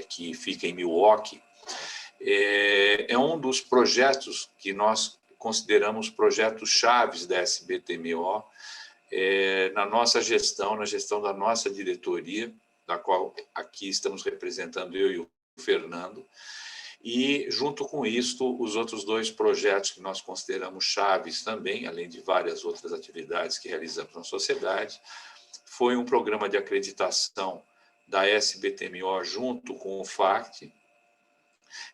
que fica em Milwaukee, é um dos projetos que nós consideramos projetos chaves da SBTMO, na nossa gestão, na gestão da nossa diretoria, da qual aqui estamos representando eu e o Fernando, e, junto com isto, os outros 2 projetos que nós consideramos chaves também, além de várias outras atividades que realizamos na sociedade, foi um programa de acreditação da SBTMO junto com o FACT,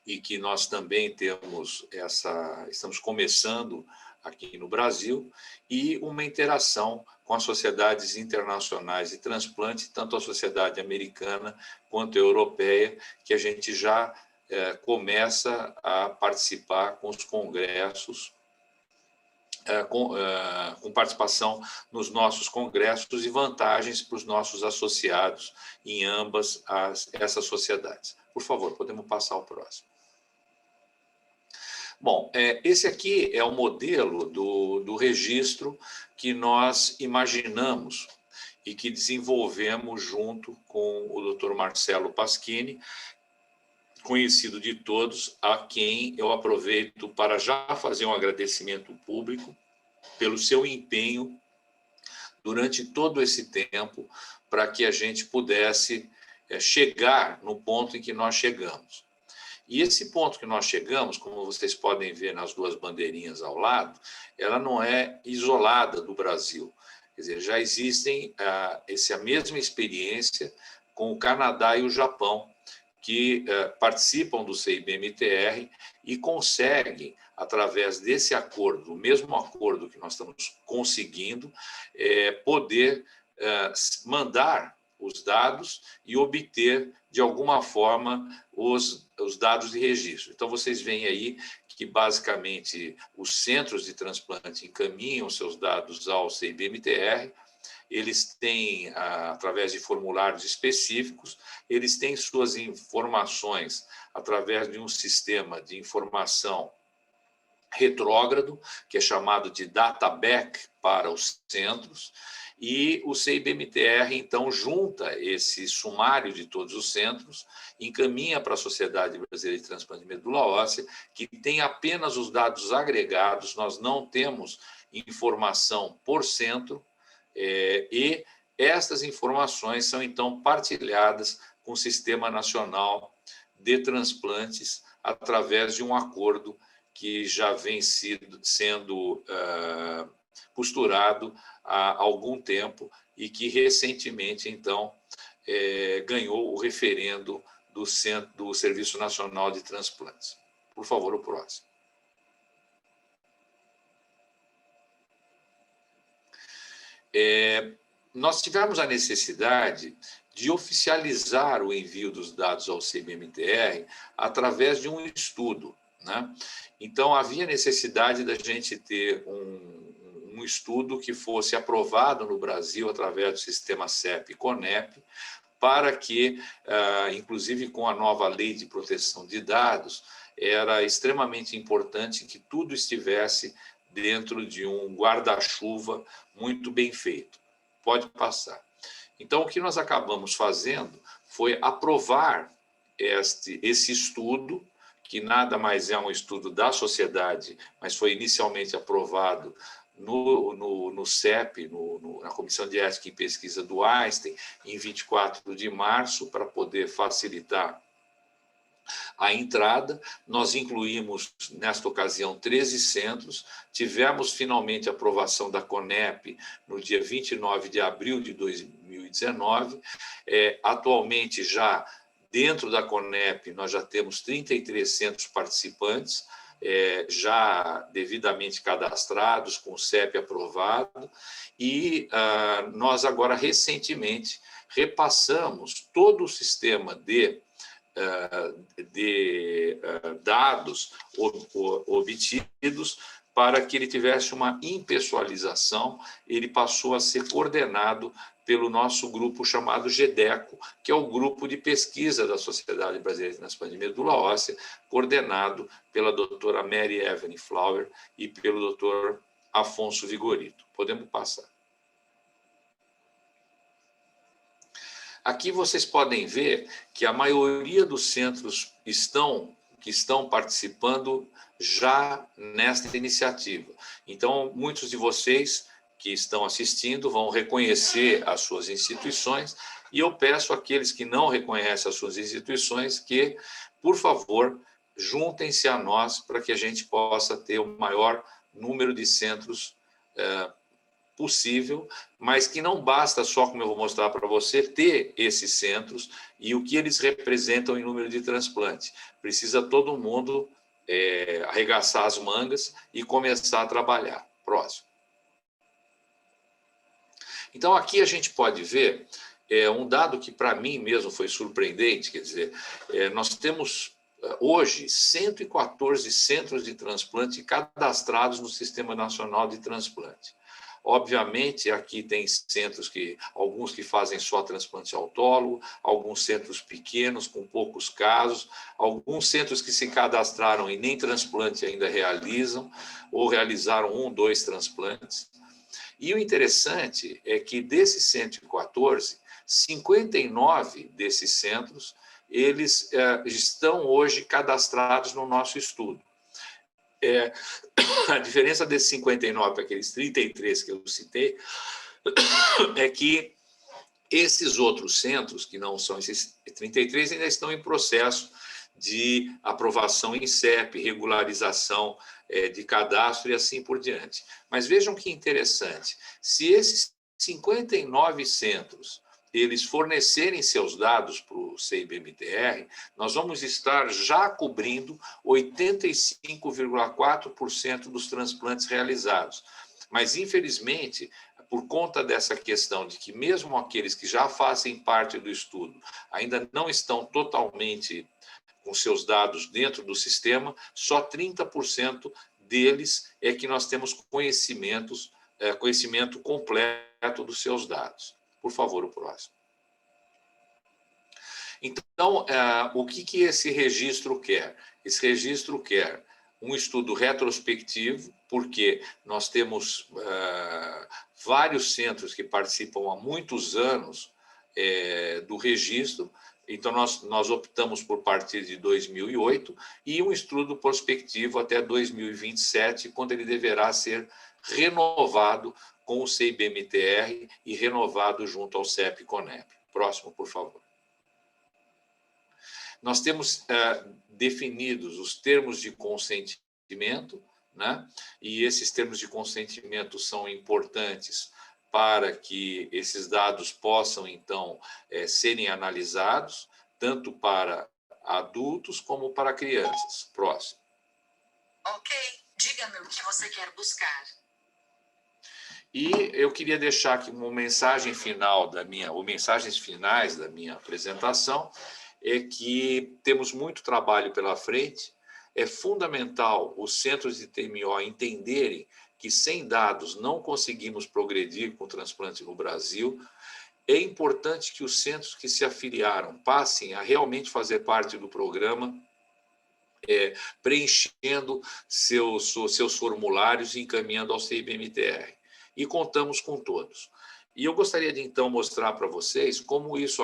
e que nós também estamos começando aqui no Brasil, e uma interação com as sociedades internacionais de transplante, tanto a sociedade americana quanto a europeia, que a gente já começa a participar com os congressos, com participação nos nossos congressos e vantagens para os nossos associados em ambas essas sociedades. Por favor, podemos passar ao próximo. Bom, esse aqui é o modelo do registro que nós imaginamos e que desenvolvemos junto com o Dr. Marcelo Pasquini, conhecido de todos, a quem eu aproveito para já fazer um agradecimento público pelo seu empenho durante todo esse tempo para que a gente pudesse chegar no ponto em que nós chegamos. E esse ponto que nós chegamos, como vocês podem ver nas 2 bandeirinhas ao lado, ela não é isolada do Brasil. Quer dizer, já existem a mesma experiência com o Canadá e o Japão, que participam do CIBMTR e conseguem, através desse acordo, o mesmo acordo que nós estamos conseguindo, poder mandar os dados e obter, de alguma forma, os dados de registro. Então, vocês veem aí que, basicamente, os centros de transplante encaminham seus dados ao CIBMTR, eles têm, através de formulários específicos, eles têm suas informações através de um sistema de informação retrógrado, que é chamado de databack para os centros, e o CIBMTR, então, junta esse sumário de todos os centros, encaminha para a Sociedade Brasileira de Transplante de Medula Óssea, que tem apenas os dados agregados, nós não temos informação por centro, e estas informações são, então, partilhadas com o Sistema Nacional de Transplantes através de um acordo que já vem sendo posturado há algum tempo e que, recentemente, então, ganhou o referendo do Serviço Nacional de Transplantes. Por favor, o próximo. Nós tivemos a necessidade de oficializar o envio dos dados ao CIBMTR através de um estudo, né? Então, havia necessidade da gente ter um estudo que fosse aprovado no Brasil através do sistema CEP e CONEP, para que, inclusive com a nova lei de proteção de dados, era extremamente importante que tudo estivesse dentro de um guarda-chuva muito bem feito. Pode passar. Então, o que nós acabamos fazendo foi aprovar esse estudo, que nada mais é um estudo da sociedade, mas foi inicialmente aprovado no CEP, na Comissão de Ética e Pesquisa do Einstein, em 24 de março, para poder facilitar a entrada. Nós incluímos, nesta ocasião, 13 centros, tivemos finalmente a aprovação da CONEP no dia 29 de abril de 2019, atualmente já dentro da CONEP nós já temos 33 centros participantes, já devidamente cadastrados, com o CEP aprovado, e nós agora recentemente repassamos todo o sistema de dados obtidos para que ele tivesse uma impessoalização. Ele passou a ser coordenado pelo nosso grupo chamado GEDECO, que é o grupo de pesquisa da Sociedade Brasileira de Transplante de Medula Óssea, coordenado pela doutora Mary Evelyn Flower e pelo doutor Afonso Vigorito. Podemos passar. Aqui vocês podem ver que a maioria dos centros que estão participando já nesta iniciativa. Então, muitos de vocês que estão assistindo vão reconhecer as suas instituições, e eu peço àqueles que não reconhecem as suas instituições que, por favor, juntem-se a nós para que a gente possa ter o maior número de centros possível, mas que não basta só, como eu vou mostrar para você, ter esses centros e o que eles representam em número de transplante. Precisa todo mundo arregaçar as mangas e começar a trabalhar. Próximo. Então, aqui a gente pode ver um dado que, para mim mesmo, foi surpreendente. Quer dizer, nós temos, hoje, 114 centros de transplante cadastrados no Sistema Nacional de Transplante. Obviamente, aqui tem centros alguns que fazem só transplante autólogo, alguns centros pequenos, com poucos casos, alguns centros que se cadastraram e nem transplante ainda realizam, ou realizaram 1, 2 transplantes. E o interessante é que desses 114, 59 desses centros, eles estão hoje cadastrados no nosso estudo. A diferença desses 59 para aqueles 33 que eu citei é que esses outros centros, que não são esses 33, ainda estão em processo de aprovação em CEP, regularização de cadastro e assim por diante. Mas vejam que interessante, se esses 59 centros eles fornecerem seus dados para o CIBMTR, nós vamos estar já cobrindo 85,4% dos transplantes realizados. Mas, infelizmente, por conta dessa questão de que mesmo aqueles que já fazem parte do estudo ainda não estão totalmente com seus dados dentro do sistema, só 30% deles é que nós temos conhecimento completo dos seus dados. Por favor, o próximo. Então, o que esse registro quer? Esse registro quer um estudo retrospectivo, porque nós temos vários centros que participam há muitos anos do registro. Então, nós optamos por partir de 2008 e um estudo prospectivo até 2027, quando ele deverá ser renovado com o CIBMTR e renovado junto ao CEP e CONEP. Próximo, por favor. Nós temos definidos os termos de consentimento, né? E esses termos de consentimento são importantes para que esses dados possam, então, serem analisados, tanto para adultos como para crianças. Próximo. Ok, diga-me o que você quer buscar. E eu queria deixar aqui uma mensagem final ou mensagens finais da minha apresentação, é que temos muito trabalho pela frente. É fundamental os centros de TMO entenderem que sem dados não conseguimos progredir com o transplante no Brasil. É importante que os centros que se afiliaram passem a realmente fazer parte do programa, preenchendo seus formulários e encaminhando ao CIBMTR. E contamos com todos. E eu gostaria de, então, mostrar para vocês como isso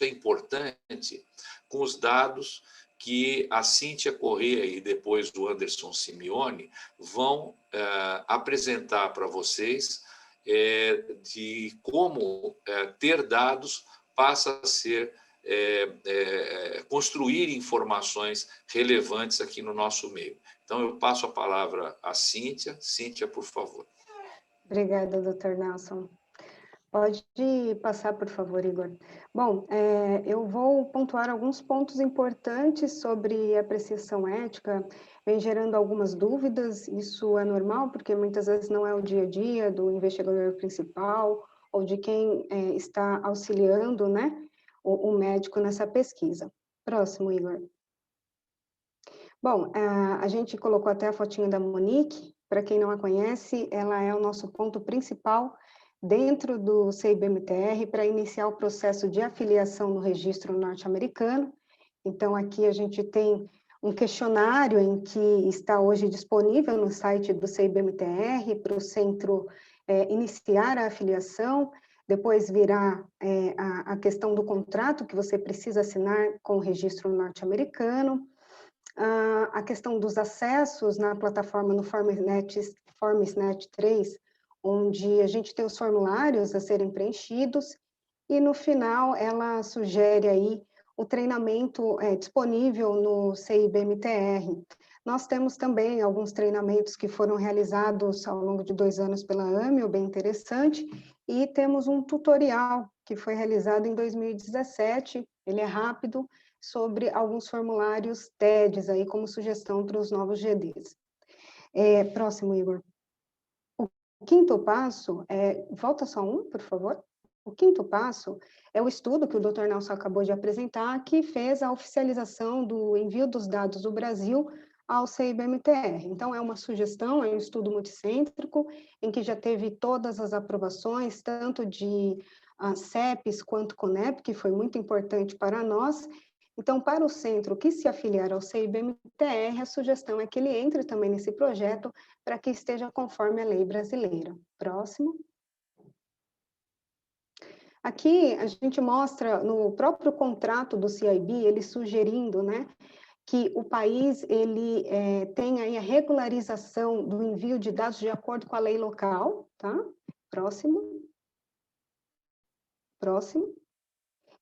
é importante com os dados que a Cíntia Corrêa e depois do Anderson Simeone vão apresentar para vocês de como ter dados passa a ser construir informações relevantes aqui no nosso meio. Então, eu passo a palavra à Cíntia. Cíntia, por favor. Obrigada, doutor Nelson. Pode passar, por favor, Igor. Bom, eu vou pontuar alguns pontos importantes sobre apreciação ética, vem gerando algumas dúvidas, isso é normal, porque muitas vezes não é o dia a dia do investigador principal ou de quem está auxiliando, né, o médico nessa pesquisa. Próximo, Igor. Bom, a gente colocou até a fotinha da Monique. Para quem não a conhece, ela é o nosso ponto principal dentro do CIBMTR para iniciar o processo de afiliação no registro norte-americano. Então, aqui a gente tem um questionário em que está hoje disponível no site do CIBMTR para o centro iniciar a afiliação. depois virá a questão do contrato que você precisa assinar com o registro norte-americano, a questão dos acessos na plataforma no Formsnet 3, onde a gente tem os formulários a serem preenchidos, e no final ela sugere aí o treinamento disponível no CIBMTR. Nós temos também alguns treinamentos que foram realizados ao longo de 2 anos pela AMIO, bem interessante, e temos um tutorial que foi realizado em 2017, ele é rápido, sobre alguns formulários TEDs, aí como sugestão para os novos GDs. Próximo, Igor. O quinto passo, volta só um, por favor. O quinto passo é o estudo que o Dr. Nelson acabou de apresentar, que fez a oficialização do envio dos dados do Brasil ao CIBMTR. Então, é uma sugestão, é um estudo multicêntrico, em que já teve todas as aprovações, tanto de CEPs quanto CONEP, que foi muito importante para nós. Então, para o centro que se afiliar ao CIBMTR, a sugestão é que ele entre também nesse projeto para que esteja conforme a lei brasileira. Próximo. Aqui a gente mostra no próprio contrato do CIB, ele sugerindo, né, que o país ele tenha aí a regularização do envio de dados de acordo com a lei local, tá? Próximo. Próximo.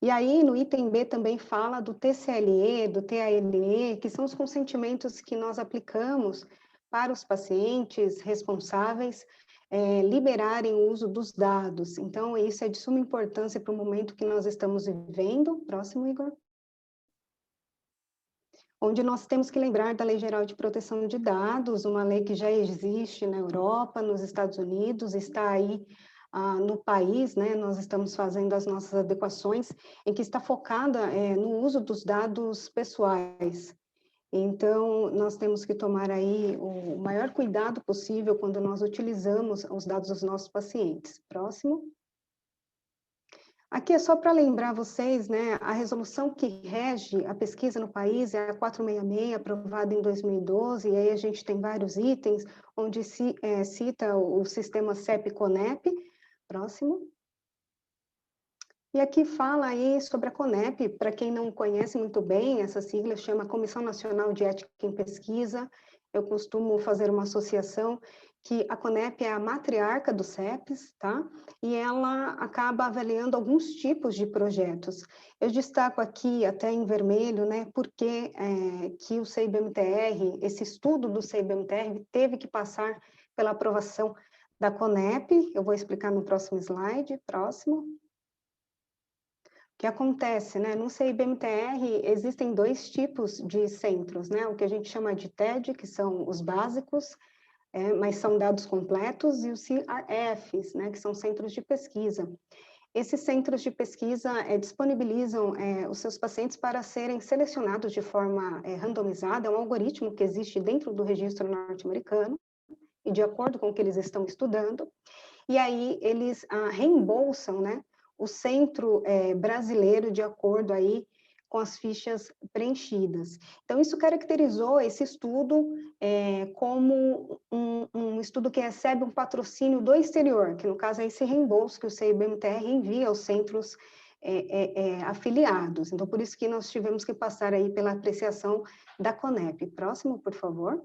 E aí, no item B também fala do TCLE, do TALE, que são os consentimentos que nós aplicamos para os pacientes responsáveis liberarem o uso dos dados. Então, isso é de suma importância para o momento que nós estamos vivendo. Próximo, Igor. Onde nós temos que lembrar da Lei Geral de Proteção de Dados, uma lei que já existe na Europa, nos Estados Unidos, está aí no país, né, nós estamos fazendo as nossas adequações, em que está focada no uso dos dados pessoais. Então, nós temos que tomar aí o maior cuidado possível quando nós utilizamos os dados dos nossos pacientes. Próximo. Aqui é só para lembrar vocês, né, a resolução que rege a pesquisa no país é a 466, aprovada em 2012, e aí a gente tem vários itens, onde se cita o sistema CEP-CONEP. Próximo. E aqui fala aí sobre a CONEP, para quem não conhece muito bem, essa sigla chama Comissão Nacional de Ética em Pesquisa. Eu costumo fazer uma associação que a CONEP é a matriarca dos CEPs, tá? E ela acaba avaliando alguns tipos de projetos. Eu destaco aqui, até em vermelho, né, porque que o CIBMTR, esse estudo do CIBMTR teve que passar pela aprovação da CONEP. Eu vou explicar no próximo slide. Próximo. O que acontece, né? No CIBMTR existem 2 tipos de centros, né? O que a gente chama de TED, que são os básicos, mas são dados completos, e os CRFs, né? Que são centros de pesquisa. Esses centros de pesquisa disponibilizam os seus pacientes para serem selecionados de forma randomizada, é um algoritmo que existe dentro do registro norte-americano, e de acordo com o que eles estão estudando, e aí eles reembolsam, né, o centro brasileiro de acordo aí com as fichas preenchidas. Então, isso caracterizou esse estudo como um estudo que recebe um patrocínio do exterior, que no caso é esse reembolso que o CIBMTR envia aos centros afiliados. Então, por isso que nós tivemos que passar aí pela apreciação da CONEP. Próximo, por favor.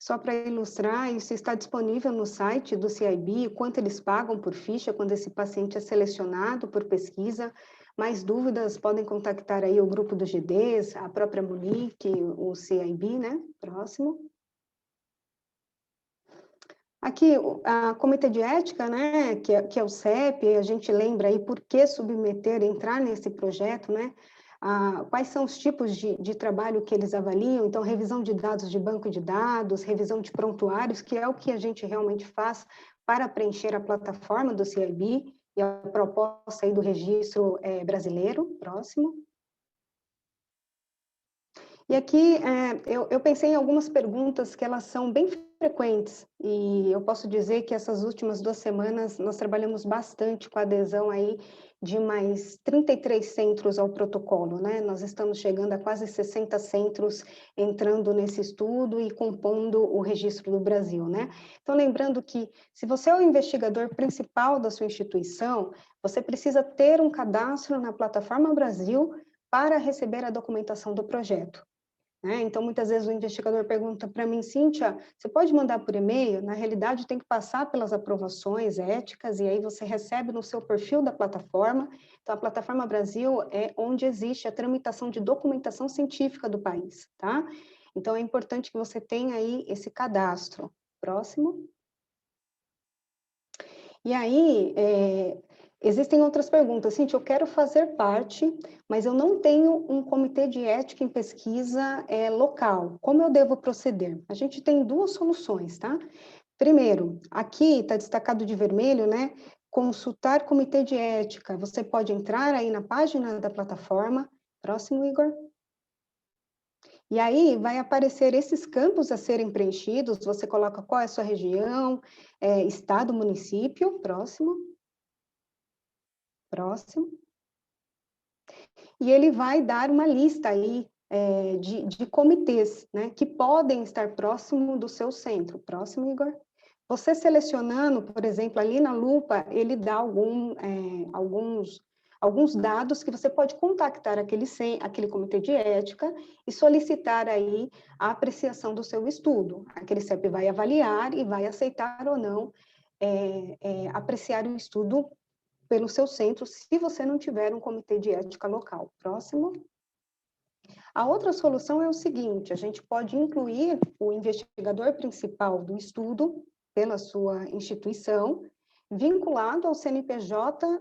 Só para ilustrar, isso está disponível no site do CIB, quanto eles pagam por ficha quando esse paciente é selecionado por pesquisa. Mais dúvidas, podem contactar aí o grupo dos GDs, a própria Monique, o CIB, né? Próximo. Aqui, a Comitê de Ética, né, que é o CEP, a gente lembra aí por que submeter, entrar nesse projeto, né? Quais são os tipos de trabalho que eles avaliam, então, revisão de dados de banco de dados, revisão de prontuários, que é o que a gente realmente faz para preencher a plataforma do CIB e a proposta aí do registro brasileiro. Próximo. E aqui eu pensei em algumas perguntas que elas são bem frequentes, e eu posso dizer que essas últimas 2 semanas nós trabalhamos bastante com a adesão aí de mais 33 centros ao protocolo, né? Nós estamos chegando a quase 60 centros entrando nesse estudo e compondo o registro do Brasil, né? Então, lembrando que se você é o investigador principal da sua instituição, você precisa ter um cadastro na plataforma Brasil para receber a documentação do projeto. Então, muitas vezes o investigador pergunta para mim, Cíntia, você pode mandar por e-mail? Na realidade, tem que passar pelas aprovações éticas, e aí você recebe no seu perfil da plataforma. Então, a Plataforma Brasil é onde existe a tramitação de documentação científica do país, tá? Então, é importante que você tenha aí esse cadastro. Próximo. E aí, existem outras perguntas. Cíntia, eu quero fazer parte, mas eu não tenho um comitê de ética em pesquisa local. Como eu devo proceder? A gente tem 2 soluções, tá? Primeiro, aqui está destacado de vermelho, né? Consultar comitê de ética. Você pode entrar aí na página da plataforma. Próximo, Igor. E aí vai aparecer esses campos a serem preenchidos. Você coloca qual é a sua região, estado, município. Próximo. Próximo. E ele vai dar uma lista aí de comitês, né, que podem estar próximo do seu centro. Próximo, Igor. Você selecionando, por exemplo, ali na lupa, ele dá alguns dados que você pode contactar aquele comitê de ética e solicitar aí a apreciação do seu estudo. Aquele CEP vai avaliar e vai aceitar ou não apreciar o estudo pelo seu centro, se você não tiver um comitê de ética local. Próximo. A outra solução é o seguinte, a gente pode incluir o investigador principal do estudo pela sua instituição, vinculado ao CNPJ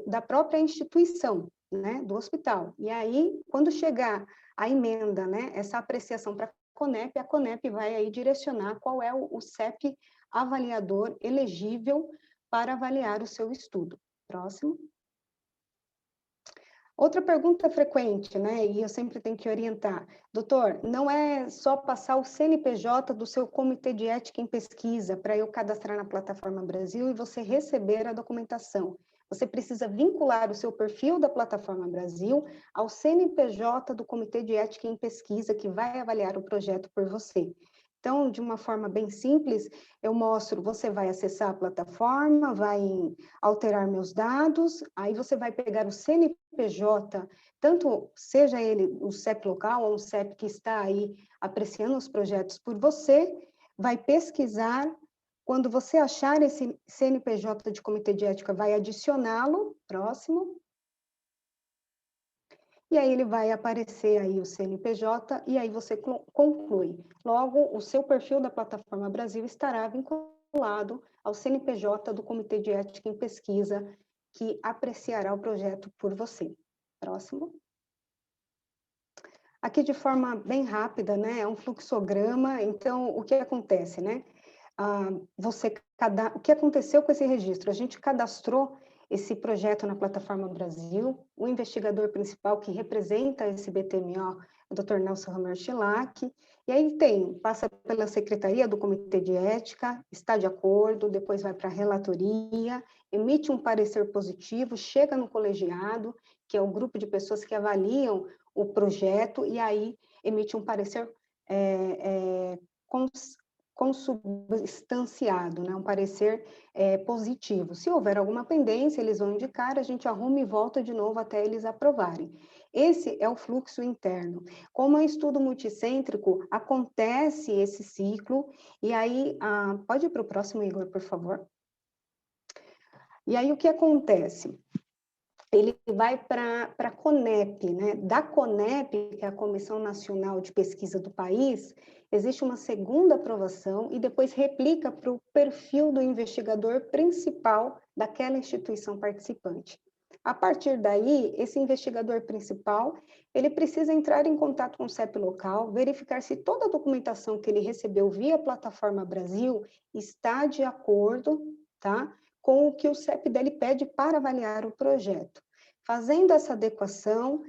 da própria instituição, né, do hospital. E aí, quando chegar a emenda, né, essa apreciação para a CONEP vai aí direcionar qual é o CEP avaliador elegível para avaliar o seu estudo. Próximo. Outra pergunta frequente, né, e eu sempre tenho que orientar, doutor, não é só passar o CNPJ do seu comitê de ética em pesquisa para eu cadastrar na Plataforma Brasil e você receber a documentação. Você precisa vincular o seu perfil da Plataforma Brasil ao CNPJ do Comitê de Ética em Pesquisa, que vai avaliar o projeto por você. Então, de uma forma bem simples, eu mostro, você vai acessar a plataforma, vai alterar meus dados, aí você vai pegar o CNPJ, tanto seja ele o CEP local ou o CEP que está aí apreciando os projetos por você, vai pesquisar, quando você achar esse CNPJ de comitê de ética, vai adicioná-lo, próximo, e aí ele vai aparecer aí o CNPJ, e aí você conclui. Logo, o seu perfil da Plataforma Brasil estará vinculado ao CNPJ do Comitê de Ética em Pesquisa, que apreciará o projeto por você. Próximo. Aqui de forma bem rápida, né, é um fluxograma, então o que acontece, né? O que aconteceu com esse registro? A gente cadastrou esse projeto na Plataforma Brasil, o investigador principal que representa esse BTMO, o Dr. Nelson Hammerschlag, e aí passa pela Secretaria do Comitê de Ética, está de acordo, depois vai para a relatoria, emite um parecer positivo, chega no colegiado, que é o grupo de pessoas que avaliam o projeto, e aí emite um parecer consubstanciado, né? Um parecer positivo. Se houver alguma pendência, eles vão indicar, a gente arruma e volta de novo até eles aprovarem. Esse é o fluxo interno. Como é um estudo multicêntrico, acontece esse ciclo, e aí, pode ir para o próximo, Igor, por favor. E aí, o que acontece? Ele vai para a CONEP, né? Da CONEP, que é a Comissão Nacional de Pesquisa do país, existe uma segunda aprovação e depois replica para o perfil do investigador principal daquela instituição participante. A partir daí, esse investigador principal, ele precisa entrar em contato com o CEP local, verificar se toda a documentação que ele recebeu via Plataforma Brasil está de acordo, tá? Com o que o CEP dele pede para avaliar o projeto. Fazendo essa adequação,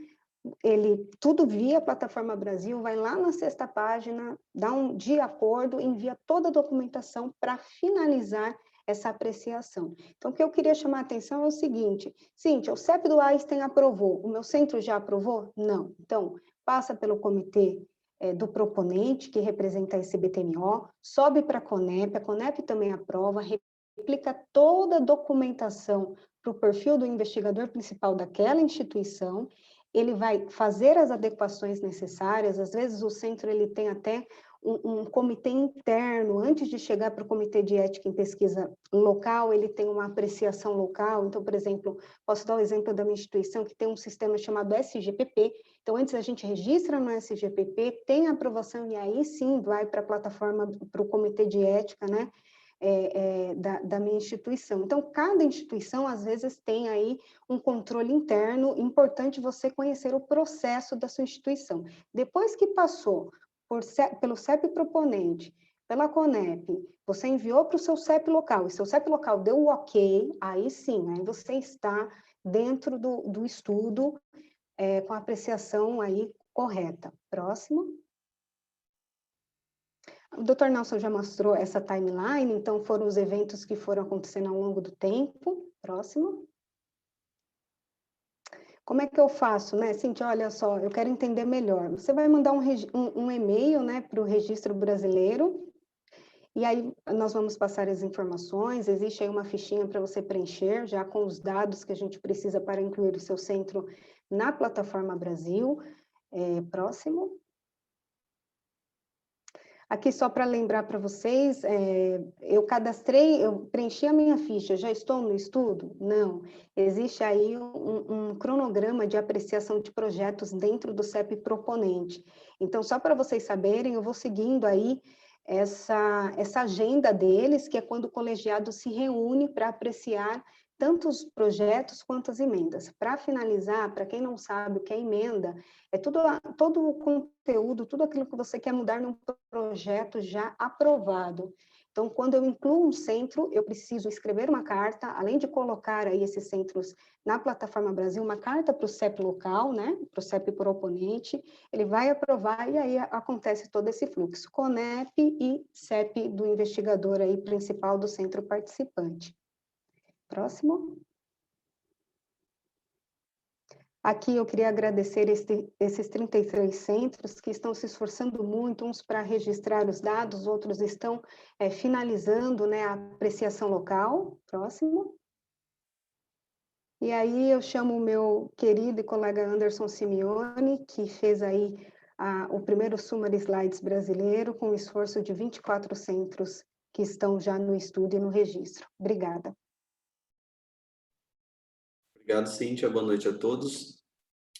ele, tudo via Plataforma Brasil, vai lá na 6ª página, dá um de acordo, envia toda a documentação para finalizar essa apreciação. Então, o que eu queria chamar a atenção é o seguinte: Cíntia, o CEP do Einstein aprovou, o meu centro já aprovou? Não. Então, passa pelo comitê do proponente, que representa a SBTMO, sobe para a Conep também aprova, replica toda a documentação para o perfil do investigador principal daquela instituição, ele vai fazer as adequações necessárias, às vezes o centro ele tem até um comitê interno, antes de chegar para o comitê de ética em pesquisa local, ele tem uma apreciação local. Então, por exemplo, posso dar o exemplo da minha instituição, que tem um sistema chamado SGPP. Então, antes a gente registra no SGPP, tem a aprovação, e aí sim vai para a plataforma, para o comitê de ética, né? Da minha instituição. Então, cada instituição, às vezes, tem aí um controle interno, importante você conhecer o processo da sua instituição. Depois que passou pelo CEP proponente, pela Conep, você enviou para o seu CEP local, e seu CEP local deu o ok, aí sim, aí você está dentro do estudo, com a apreciação aí correta. Próximo. O Dr. Nelson já mostrou essa timeline, então foram os eventos que foram acontecendo ao longo do tempo. Próximo. Como é que eu faço, né? Cíntia, olha só, eu quero entender melhor. Você vai mandar um e-mail, né, para o Registro Brasileiro, e aí nós vamos passar as informações, existe aí uma fichinha para você preencher, já com os dados que a gente precisa para incluir o seu centro na Plataforma Brasil. Próximo. Aqui só para lembrar para vocês, eu preenchi a minha ficha, já estou no estudo? Não, existe aí um cronograma de apreciação de projetos dentro do CEP proponente. Então, só para vocês saberem, eu vou seguindo aí essa agenda deles, que é quando o colegiado se reúne para apreciar tanto os projetos quanto as emendas. Para finalizar, para quem não sabe o que é emenda, é todo o conteúdo, tudo aquilo que você quer mudar num projeto já aprovado. Então, quando eu incluo um centro, eu preciso escrever uma carta, além de colocar aí esses centros na Plataforma Brasil, uma carta para o CEP local, né, para o CEP proponente, ele vai aprovar e aí acontece todo esse fluxo, CONEP e CEP do investigador aí principal do centro participante. Próximo. Aqui eu queria agradecer esses 33 centros que estão se esforçando muito, uns para registrar os dados, outros estão finalizando, né, a apreciação local. Próximo. E aí eu chamo o meu querido e colega Anderson Simeone, que fez aí o primeiro Summary Slides brasileiro, com o esforço de 24 centros que estão já no estudo e no registro. Obrigada. Obrigado, Cíntia. Boa noite a todos.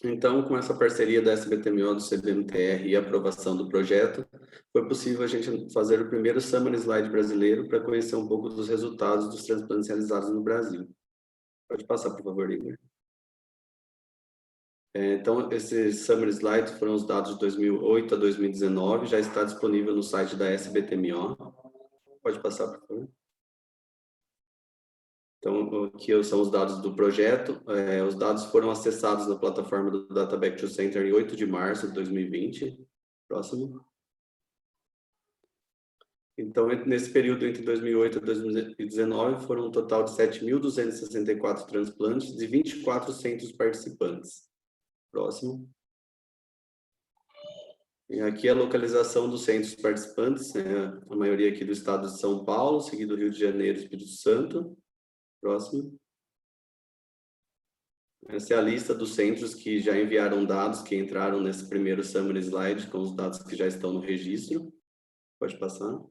Então, com essa parceria da SBTMO, do CBMTR e a aprovação do projeto, foi possível a gente fazer o primeiro Summary Slide brasileiro para conhecer um pouco dos resultados dos transplantes realizados no Brasil. Pode passar, por favor, Igor. Então, esses Summary Slides foram os dados de 2008 a 2019, já está disponível no site da SBTMO. Pode passar, por favor. Então, aqui são os dados do projeto. Os dados foram acessados na plataforma do Data Back to Center em 8 de março de 2020. Próximo. Então, nesse período entre 2008 e 2019, foram um total de 7.264 transplantes de 24 centros participantes. Próximo. E aqui a localização dos centros participantes, a maioria aqui do estado de São Paulo, seguido do Rio de Janeiro e Espírito Santo. Próximo. Essa é a lista dos centros que já enviaram dados, que entraram nesse primeiro Summary Slide, com os dados que já estão no registro. Pode passar.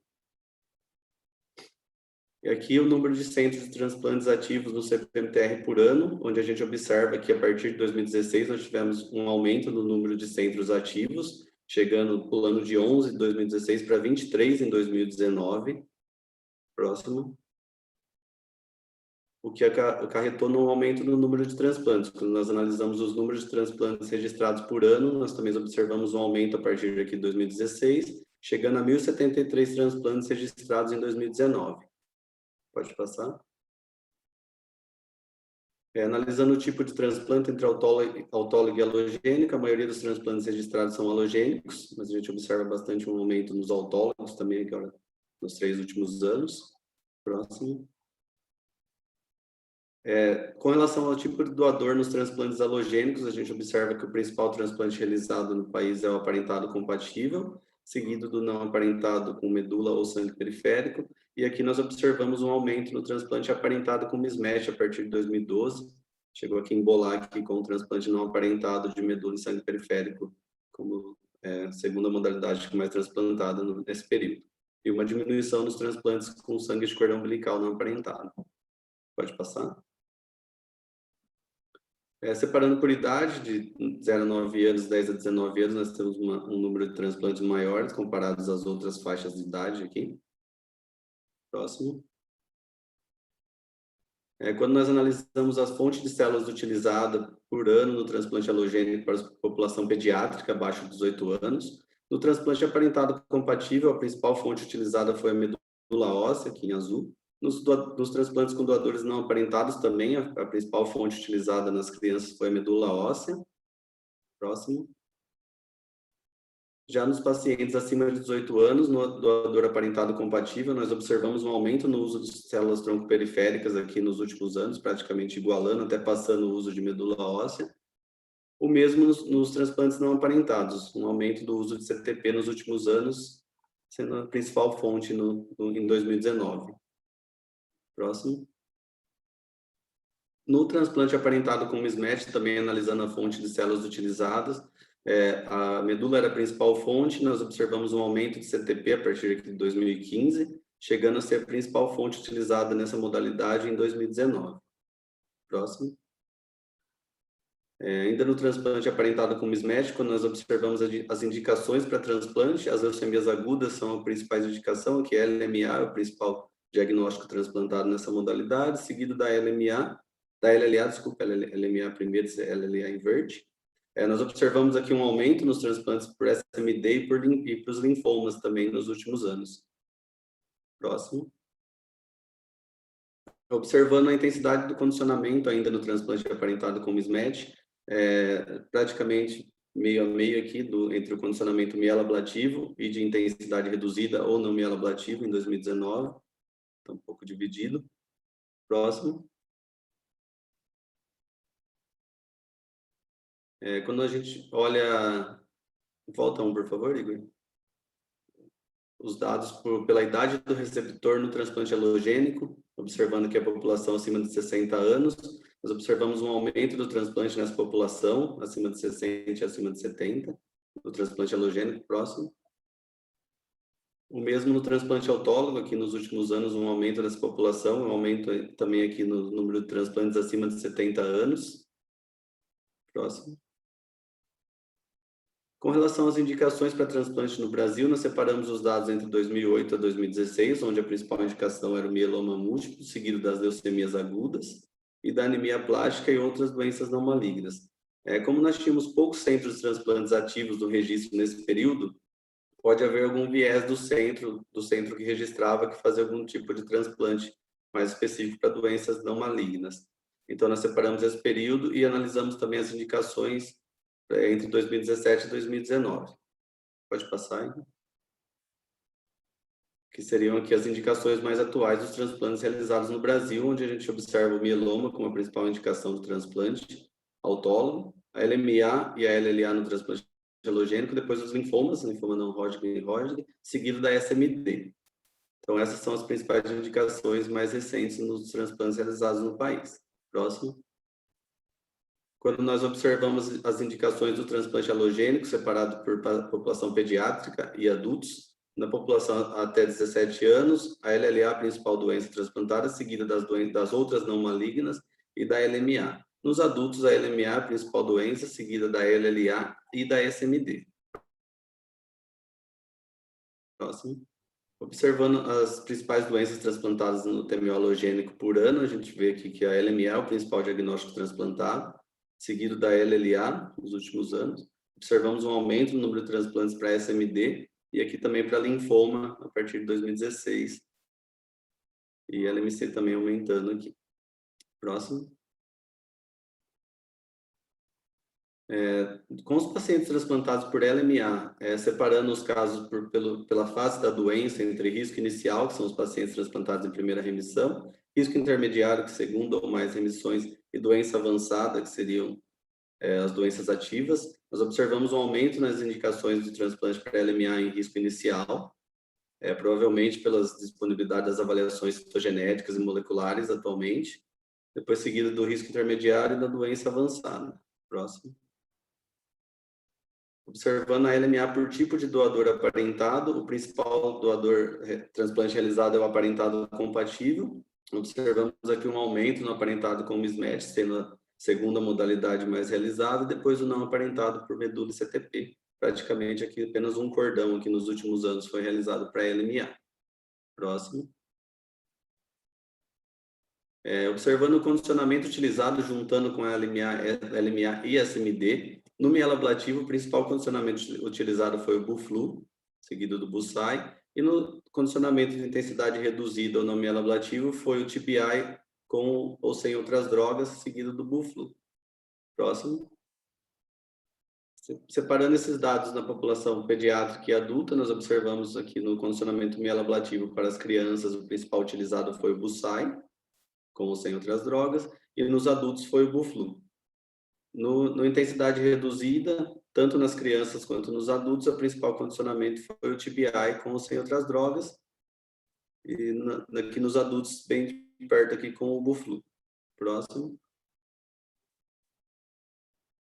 E aqui o número de centros de transplantes ativos no CPMTR por ano, onde a gente observa que a partir de 2016 nós tivemos um aumento no número de centros ativos, pulando de 11 em 2016 para 23 em 2019. Próximo. O que acarretou no aumento no número de transplantes. Quando nós analisamos os números de transplantes registrados por ano, nós também observamos um aumento a partir daqui de 2016, chegando a 1.073 transplantes registrados em 2019. Pode passar. Analisando o tipo de transplante entre autólogo e halogênico, a maioria dos transplantes registrados são halogênicos, mas a gente observa bastante um aumento nos autólogos também, agora, nos 3 últimos anos. Próximo. Com relação ao tipo de doador nos transplantes halogênicos, a gente observa que o principal transplante realizado no país é o aparentado compatível, seguido do não aparentado com medula ou sangue periférico, e aqui nós observamos um aumento no transplante aparentado com mismatch a partir de 2012, chegou aqui a embolar aqui com o transplante não aparentado de medula e sangue periférico como segunda modalidade mais transplantada nesse período, e uma diminuição nos transplantes com sangue de cordão umbilical não aparentado. Pode passar. Separando por idade, de 0 a 9 anos, 10 a 19 anos, nós temos um número de transplantes maiores comparados às outras faixas de idade aqui. Próximo. Quando nós analisamos as fontes de células utilizadas por ano no transplante halogênico para a população pediátrica abaixo de 18 anos, no transplante aparentado compatível, a principal fonte utilizada foi a medula óssea, aqui em azul. Nos transplantes com doadores não aparentados também, a principal fonte utilizada nas crianças foi a medula óssea. Próximo. Já nos pacientes acima de 18 anos, no doador aparentado compatível, nós observamos um aumento no uso de células tronco-periféricas aqui nos últimos anos, praticamente igualando, até passando o uso de medula óssea. O mesmo nos transplantes não aparentados, um aumento do uso de CTP nos últimos anos, sendo a principal fonte em 2019. Próximo. No transplante aparentado com mismatch, também analisando a fonte de células utilizadas, a medula era a principal fonte, nós observamos um aumento de CTP a partir de 2015, chegando a ser a principal fonte utilizada nessa modalidade em 2019. Próximo. Ainda no transplante aparentado com mismatch, quando nós observamos as indicações para transplante, as leucemias agudas são a principal indicação, que é LMA, o principal diagnóstico transplantado nessa modalidade, seguido da LMA, da LLA, desculpa, LMA primeiro, LLA inverte. Nós observamos aqui um aumento nos transplantes por SMD e para os linfomas também nos últimos anos. Próximo. Observando a intensidade do condicionamento ainda no transplante aparentado com mismatch, praticamente meio a meio aqui entre o condicionamento mieloablativo e de intensidade reduzida ou não mieloablativo em 2019. Está um pouco dividido. Próximo. Quando a gente olha... Volta um, por favor, Igor. Os dados pela idade do receptor no transplante halogênico, observando que a população acima de 60 anos, nós observamos um aumento do transplante nessa população, acima de 60 e acima de 70, no transplante halogênico. Próximo. O mesmo no transplante autólogo, aqui nos últimos anos, um aumento dessa população, um aumento também aqui no número de transplantes acima de 70 anos. Próximo. Com relação às indicações para transplante no Brasil, nós separamos os dados entre 2008 a 2016, onde a principal indicação era o mieloma múltiplo, seguido das leucemias agudas, e da anemia plástica e outras doenças não malignas. Como nós tínhamos poucos centros de transplantes ativos no registro nesse período, pode haver algum viés do centro que registrava que fazia algum tipo de transplante mais específico para doenças não malignas. Então, nós separamos esse período e analisamos também as indicações entre 2017 e 2019. Pode passar, hein? Que seriam aqui as indicações mais atuais dos transplantes realizados no Brasil, onde a gente observa o mieloma como a principal indicação do transplante autólogo, a LMA e a LLA no transplante halogênico, depois os linfomas, linfoma não Hodgkin e Hodgkin, seguido da SMD. Então, essas são as principais indicações mais recentes nos transplantes realizados no país. Próximo. Quando nós observamos as indicações do transplante halogênico, separado por população pediátrica e adultos, na população até 17 anos, a LLA, a principal doença transplantada, seguida das outras não malignas, e da LMA. Nos adultos, a LMA, a principal doença, seguida da LLA e da SMD. Próximo. Observando as principais doenças transplantadas no TMO halogênico por ano, a gente vê aqui que a LMA é o principal diagnóstico transplantado, seguido da LLA nos últimos anos. Observamos um aumento no número de transplantes para SMD e aqui também para linfoma a partir de 2016. E LMC também aumentando aqui. Próximo. Com os pacientes transplantados por LMA, separando os casos pela fase da doença entre risco inicial, que são os pacientes transplantados em primeira remissão, risco intermediário, que segunda ou mais remissões, e doença avançada, que seriam as doenças ativas, nós observamos um aumento nas indicações de transplante para LMA em risco inicial, provavelmente pelas disponibilidade das avaliações citogenéticas e moleculares atualmente, depois seguido do risco intermediário e da doença avançada. Próximo. Observando a LMA por tipo de doador aparentado, o principal doador transplante realizado é o aparentado compatível. Observamos aqui um aumento no aparentado com mismatch, sendo a segunda modalidade mais realizada, e depois o não aparentado por medula e CTP. Praticamente aqui apenas um cordão que nos últimos anos foi realizado para a LMA. Próximo. Observando o condicionamento utilizado juntando com a LMA e SMD, no mieloablativo, o principal condicionamento utilizado foi o Buflu, seguido do Busai, e no condicionamento de intensidade reduzida ou no mieloablativo foi o TBI com ou sem outras drogas, seguido do Buflu. Próximo. Separando esses dados na população pediátrica e adulta, nós observamos aqui no condicionamento mieloablativo para as crianças, o principal utilizado foi o Busai, com ou sem outras drogas, e nos adultos foi o Buflu. No intensidade reduzida, tanto nas crianças quanto nos adultos, o principal condicionamento foi o TBI com ou sem outras drogas, e aqui nos adultos, bem perto aqui com o Buflu. Próximo.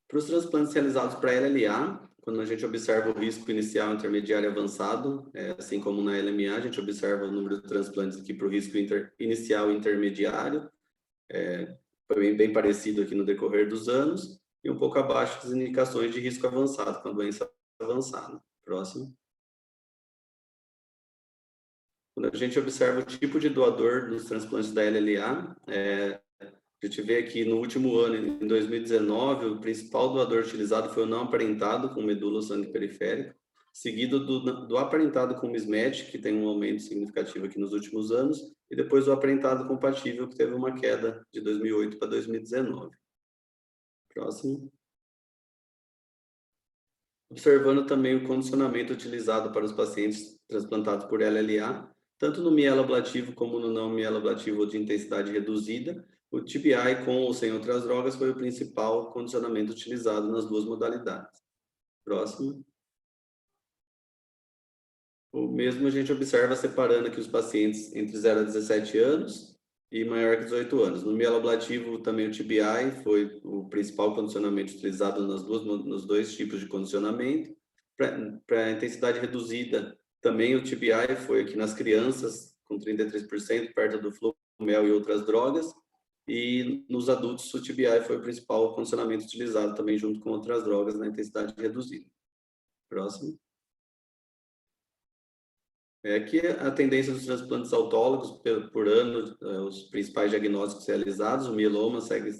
Para os transplantes realizados para LLA, quando a gente observa o risco inicial, intermediário e avançado, assim como na LMA, a gente observa o número de transplantes aqui para o risco inicial e intermediário, foi bem parecido aqui no decorrer dos anos, e um pouco abaixo das indicações de risco avançado, com a doença avançada. Próximo. Quando a gente observa o tipo de doador dos transplantes da LLA, a gente vê aqui no último ano, em 2019, o principal doador utilizado foi o não aparentado com medula ou sangue periférico, seguido do aparentado com mismatch, que tem um aumento significativo aqui nos últimos anos, e depois o aparentado compatível, que teve uma queda de 2008 para 2019. Próximo. Observando também o condicionamento utilizado para os pacientes transplantados por LLA, tanto no mieloablativo como no não mieloablativo de intensidade reduzida, o TBI com ou sem outras drogas foi o principal condicionamento utilizado nas duas modalidades. Próximo. O mesmo a gente observa separando aqui os pacientes entre 0 a 17 anos e maior que 18 anos. No mieloablativo, também o TBI foi o principal condicionamento utilizado nos dois tipos de condicionamento. Para a intensidade reduzida, também o TBI foi aqui nas crianças, com 33%, perto do flumel e outras drogas. E nos adultos, o TBI foi o principal condicionamento utilizado também junto com outras drogas na intensidade reduzida. Próximo. Aqui a tendência dos transplantes autólogos por ano, os principais diagnósticos realizados, o mieloma segue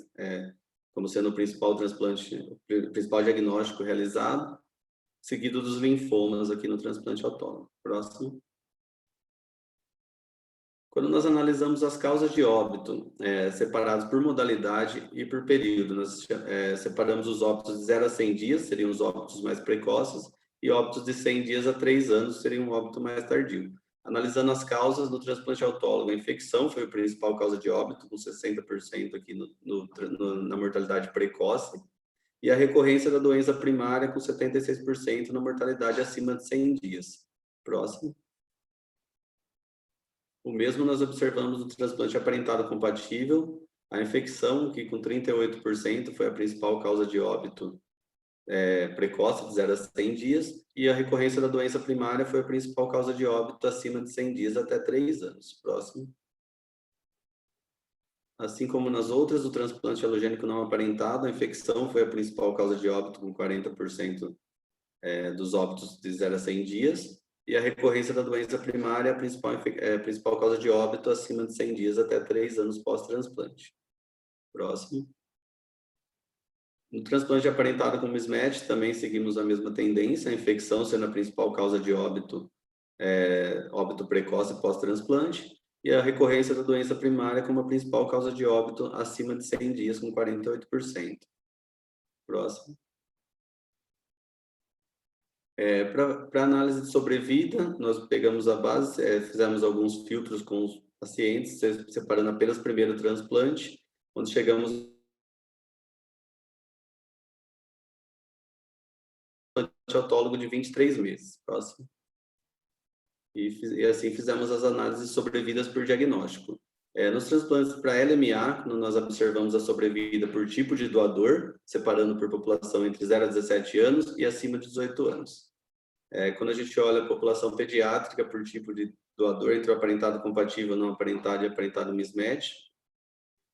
como sendo o principal transplante, o principal diagnóstico realizado, seguido dos linfomas aqui no transplante autólogo. Próximo. Quando nós analisamos as causas de óbito, separadas por modalidade e por período, nós separamos os óbitos de 0 a 100 dias, seriam os óbitos mais precoces, e óbitos de 100 dias a 3 anos seriam um óbito mais tardio. Analisando as causas do transplante autólogo, a infecção foi a principal causa de óbito, com 60% aqui na mortalidade precoce, e a recorrência da doença primária com 76% na mortalidade acima de 100 dias. Próximo. O mesmo nós observamos no transplante aparentado compatível, a infecção, que com 38% foi a principal causa de óbito precoce, de 0 a 100 dias, e a recorrência da doença primária foi a principal causa de óbito acima de 100 dias até 3 anos. Próximo. Assim como nas outras, o transplante halogênico não aparentado, a infecção foi a principal causa de óbito, com 40% dos óbitos de 0 a 100 dias, e a recorrência da doença primária é a principal causa de óbito acima de 100 dias até 3 anos pós-transplante. Próximo. No transplante aparentado com mismatch, também seguimos a mesma tendência, a infecção sendo a principal causa de óbito, óbito precoce pós-transplante, e a recorrência da doença primária como a principal causa de óbito acima de 100 dias, com 48%. Próximo. Para análise de sobrevida, nós pegamos a base, fizemos alguns filtros com os pacientes, separando apenas o primeiro transplante, onde chegamos autólogo de 23 meses. Próximo. E assim fizemos as análises sobrevidas por diagnóstico. Nos transplantes para LMA, quando nós observamos a sobrevida por tipo de doador, separando por população entre 0 a 17 anos e acima de 18 anos. Quando a gente olha a população pediátrica por tipo de doador, entre o aparentado compatível, não aparentado e aparentado mismatch,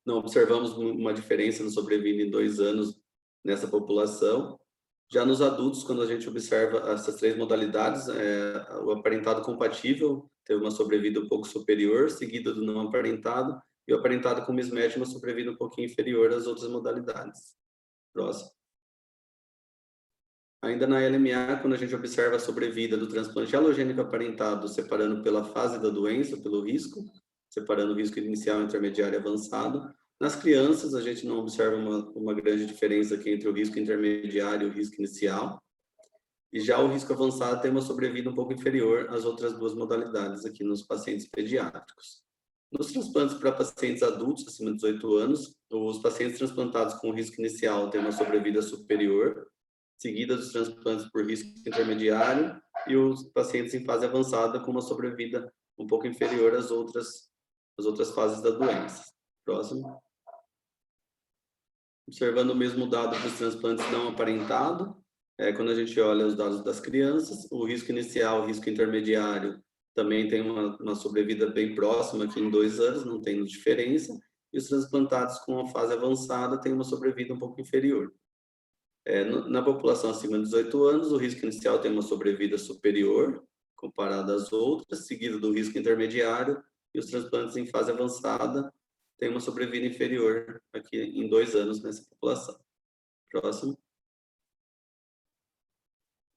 não observamos uma diferença na sobrevida em 2 anos nessa população. Já nos adultos, quando a gente observa essas 3 modalidades, o aparentado compatível teve uma sobrevida um pouco superior, seguida do não aparentado, e o aparentado com mismatch uma sobrevida um pouquinho inferior às outras modalidades. Próximo. Ainda na LMA, quando a gente observa a sobrevida do transplante halogênico aparentado, separando pela fase da doença, pelo risco, separando o risco inicial, intermediário e avançado. Nas crianças, a gente não observa uma grande diferença aqui entre o risco intermediário e o risco inicial. E já o risco avançado tem uma sobrevida um pouco inferior às outras 2 modalidades aqui nos pacientes pediátricos. Nos transplantes para pacientes adultos acima de 18 anos, os pacientes transplantados com risco inicial têm uma sobrevida superior, seguida dos transplantes por risco intermediário, e os pacientes em fase avançada com uma sobrevida um pouco inferior às outras fases da doença. Próximo. Observando o mesmo dado para os transplantes não aparentados, quando a gente olha os dados das crianças, o risco inicial, o risco intermediário, também tem uma sobrevida bem próxima aqui em 2 anos, não tem diferença, e os transplantados com a fase avançada têm uma sobrevida um pouco inferior. Na população acima de 18 anos, o risco inicial tem uma sobrevida superior, comparado às outras, seguido do risco intermediário, e os transplantes em fase avançada têm uma sobrevida inferior aqui em 2 anos nessa população. Próximo.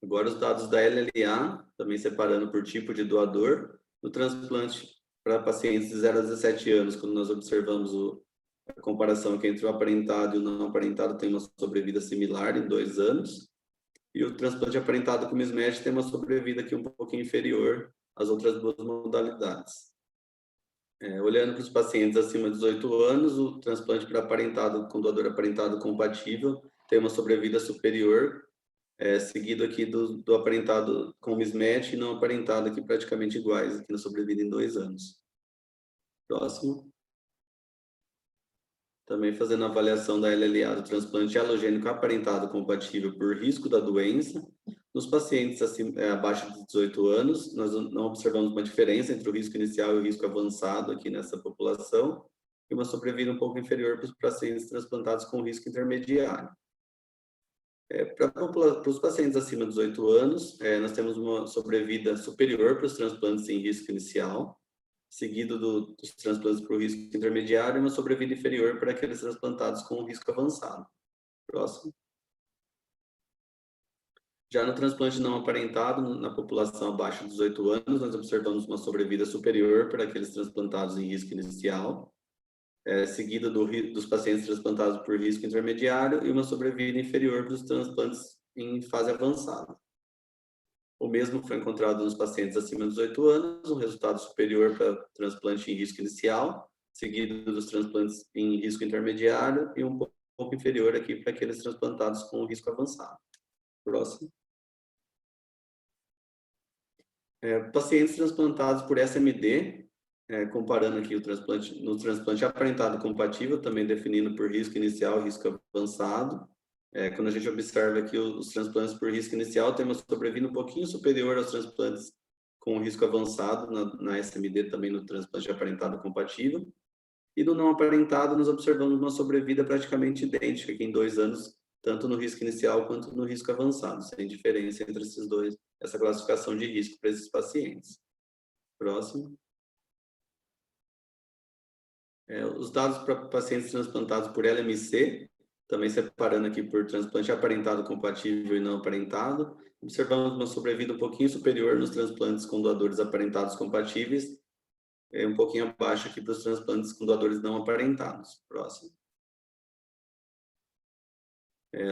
Agora os dados da LLA, também separando por tipo de doador. No transplante para pacientes de 0 a 17 anos, quando nós observamos a comparação aqui entre o aparentado e o não aparentado, tem uma sobrevida similar em 2 anos. E o transplante aparentado com mismatch tem uma sobrevida aqui um pouquinho inferior às outras 2 modalidades. Olhando para os pacientes acima de 18 anos, o transplante para aparentado com doador aparentado compatível tem uma sobrevida superior, seguido aqui do aparentado com mismatch e não aparentado aqui praticamente iguais aqui na sobrevida em 2 anos. Próximo. Também fazendo a avaliação da LLA do transplante halogênico aparentado compatível por risco da doença. Nos pacientes abaixo de 18 anos, nós não observamos uma diferença entre o risco inicial e o risco avançado aqui nessa população, e uma sobrevida um pouco inferior para os pacientes transplantados com risco intermediário. Para os pacientes acima de 18 anos, nós temos uma sobrevida superior para os transplantes em risco inicial, seguido dos transplantes para o risco intermediário, e uma sobrevida inferior para aqueles transplantados com risco avançado. Próximo. Já no transplante não aparentado, na população abaixo de 18 anos, nós observamos uma sobrevida superior para aqueles transplantados em risco inicial, seguida dos pacientes transplantados por risco intermediário, e uma sobrevida inferior para os transplantes em fase avançada. O mesmo foi encontrado nos pacientes acima de 18 anos, um resultado superior para transplante em risco inicial, seguido dos transplantes em risco intermediário, e um pouco inferior aqui para aqueles transplantados com risco avançado. Próximo. Pacientes transplantados por SMD, comparando aqui no transplante aparentado compatível, também definindo por risco inicial e risco avançado. Quando a gente observa aqui os transplantes por risco inicial, tem uma sobrevida um pouquinho superior aos transplantes com risco avançado, na SMD também no transplante aparentado compatível. E no não aparentado, nós observamos uma sobrevida praticamente idêntica aqui em 2 anos, tanto no risco inicial quanto no risco avançado, sem diferença entre esses dois, essa classificação de risco para esses pacientes. Próximo. Os dados para pacientes transplantados por LMC, também separando aqui por transplante aparentado compatível e não aparentado, observamos uma sobrevida um pouquinho superior nos transplantes com doadores aparentados compatíveis, um pouquinho abaixo aqui para os transplantes com doadores não aparentados. Próximo.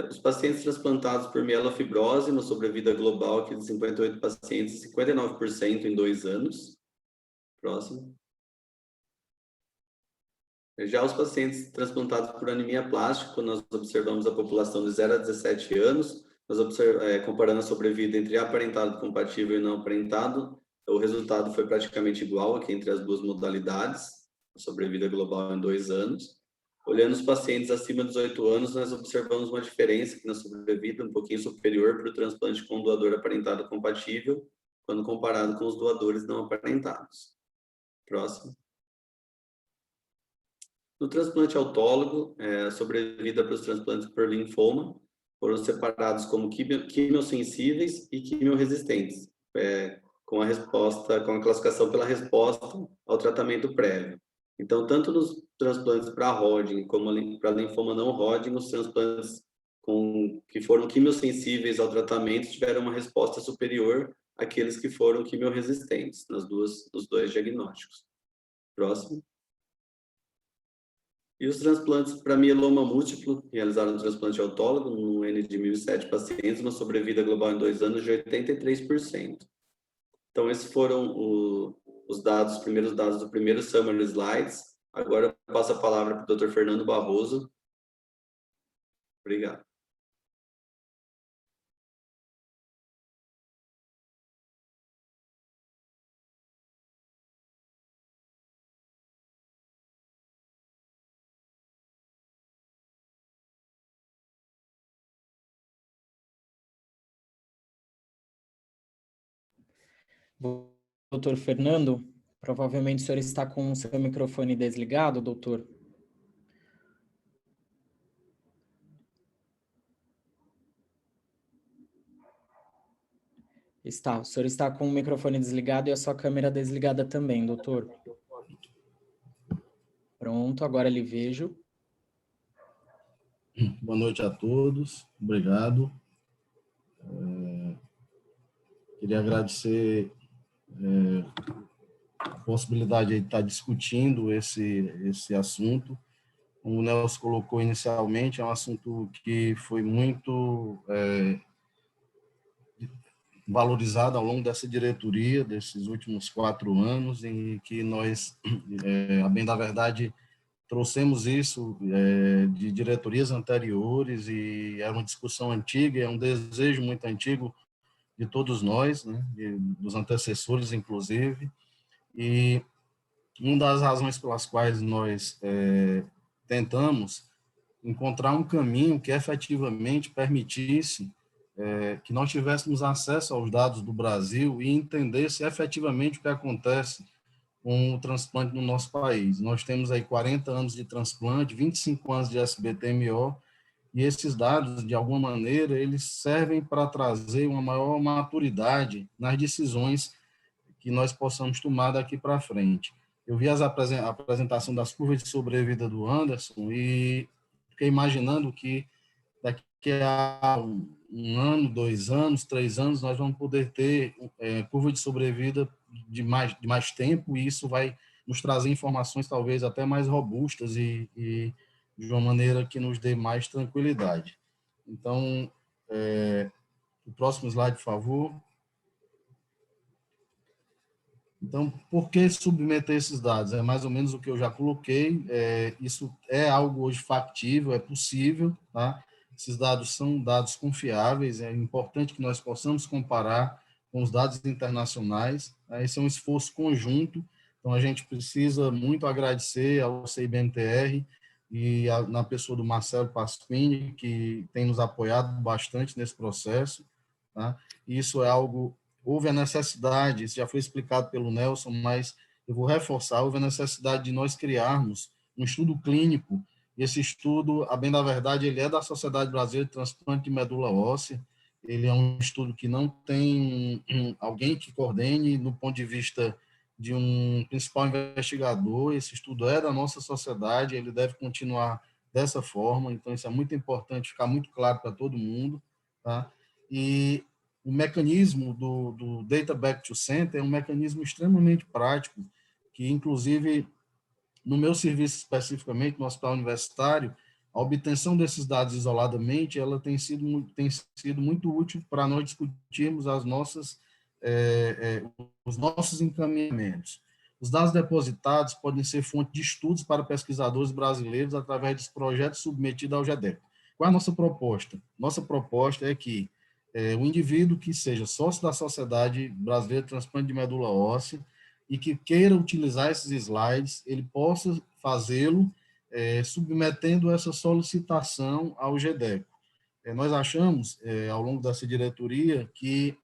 Os pacientes transplantados por mielofibrose, uma sobrevida global aqui de 58 pacientes, 59% em 2 anos. Próximo. Já os pacientes transplantados por anemia plástica, quando nós observamos a população de 0 a 17 anos, nós comparando a sobrevida entre aparentado compatível e não aparentado, o resultado foi praticamente igual aqui entre as duas modalidades, a sobrevida global em 2 anos. Olhando os pacientes acima de 18 anos, nós observamos uma diferença aqui na sobrevida um pouquinho superior para o transplante com doador aparentado compatível, quando comparado com os doadores não aparentados. Próximo. No transplante autólogo, a sobrevida para os transplantes por linfoma foram separados como quimiosensíveis e quimioresistentes, com a classificação pela resposta ao tratamento prévio. Então, tanto nos transplantes para Hodgkin como para linfoma não Hodgkin, os transplantes que foram quimiosensíveis ao tratamento tiveram uma resposta superior àqueles que foram quimioresistentes, nos dois diagnósticos. Próximo. E os transplantes para mieloma múltiplo, realizaram um transplante autólogo, no N de 1.007 pacientes, uma sobrevida global em 2 anos de 83%. Então, esses foram os primeiros dados do primeiro Summary Slides. Agora eu passo a palavra para o Dr. Fernando Barroso. Obrigado. Doutor Fernando, provavelmente o senhor está com o seu microfone desligado, doutor. Está, o senhor está com o microfone desligado e a sua câmera desligada também, doutor. Pronto, agora lhe vejo. Boa noite a todos, obrigado. Queria agradecer a possibilidade de estar discutindo esse assunto. Como o Nelson colocou inicialmente, é um assunto que foi muito valorizado ao longo dessa diretoria, desses últimos 4 anos, em que nós, a bem da verdade, trouxemos isso de diretorias anteriores, e era uma discussão antiga, é um desejo muito antigo de todos nós, né, dos antecessores, inclusive, e uma das razões pelas quais nós tentamos encontrar um caminho que efetivamente permitisse que nós tivéssemos acesso aos dados do Brasil e entendesse efetivamente o que acontece com o transplante no nosso país. Nós temos aí 40 anos de transplante, 25 anos de SBT-MO, e esses dados, de alguma maneira, eles servem para trazer uma maior maturidade nas decisões que nós possamos tomar daqui para frente. Eu vi a apresentação das curvas de sobrevida do Anderson e fiquei imaginando que daqui a 1 ano, 2 anos, 3 anos, nós vamos poder ter curva de sobrevida de mais tempo, e isso vai nos trazer informações talvez até mais robustas e de uma maneira que nos dê mais tranquilidade. Então, o próximo slide, por favor. Então, por que submeter esses dados? É mais ou menos o que eu já coloquei. Isso é algo hoje factível, é possível, tá? Esses dados são dados confiáveis, é importante que nós possamos comparar com os dados internacionais. Esse é um esforço conjunto, então a gente precisa muito agradecer ao CIBMTR e na pessoa do Marcelo Pasquini, que tem nos apoiado bastante nesse processo, tá? Isso é algo... Houve a necessidade, isso já foi explicado pelo Nelson, mas eu vou reforçar, houve a necessidade de nós criarmos um estudo clínico. Esse estudo, a bem da verdade, ele é da Sociedade Brasileira de Transplante de Medula Óssea. Ele é um estudo que não tem alguém que coordene no ponto de vista de um principal investigador. Esse estudo é da nossa sociedade, ele deve continuar dessa forma, então isso é muito importante, ficar muito claro para todo mundo, tá? E o mecanismo do Data Back to Center é um mecanismo extremamente prático, que, inclusive, no meu serviço especificamente, no hospital universitário, A obtenção desses dados isoladamente, ela tem sido muito útil para nós discutirmos os nossos encaminhamentos. Os dados depositados podem ser fonte de estudos para pesquisadores brasileiros através dos projetos submetidos ao GEDEC. Qual é a nossa proposta? Nossa proposta é que o indivíduo que seja sócio da Sociedade Brasileira de Transplante de Medula Óssea e que queira utilizar esses slides, ele possa fazê-lo submetendo essa solicitação ao GEDEC. Nós achamos, ao longo dessa diretoria, que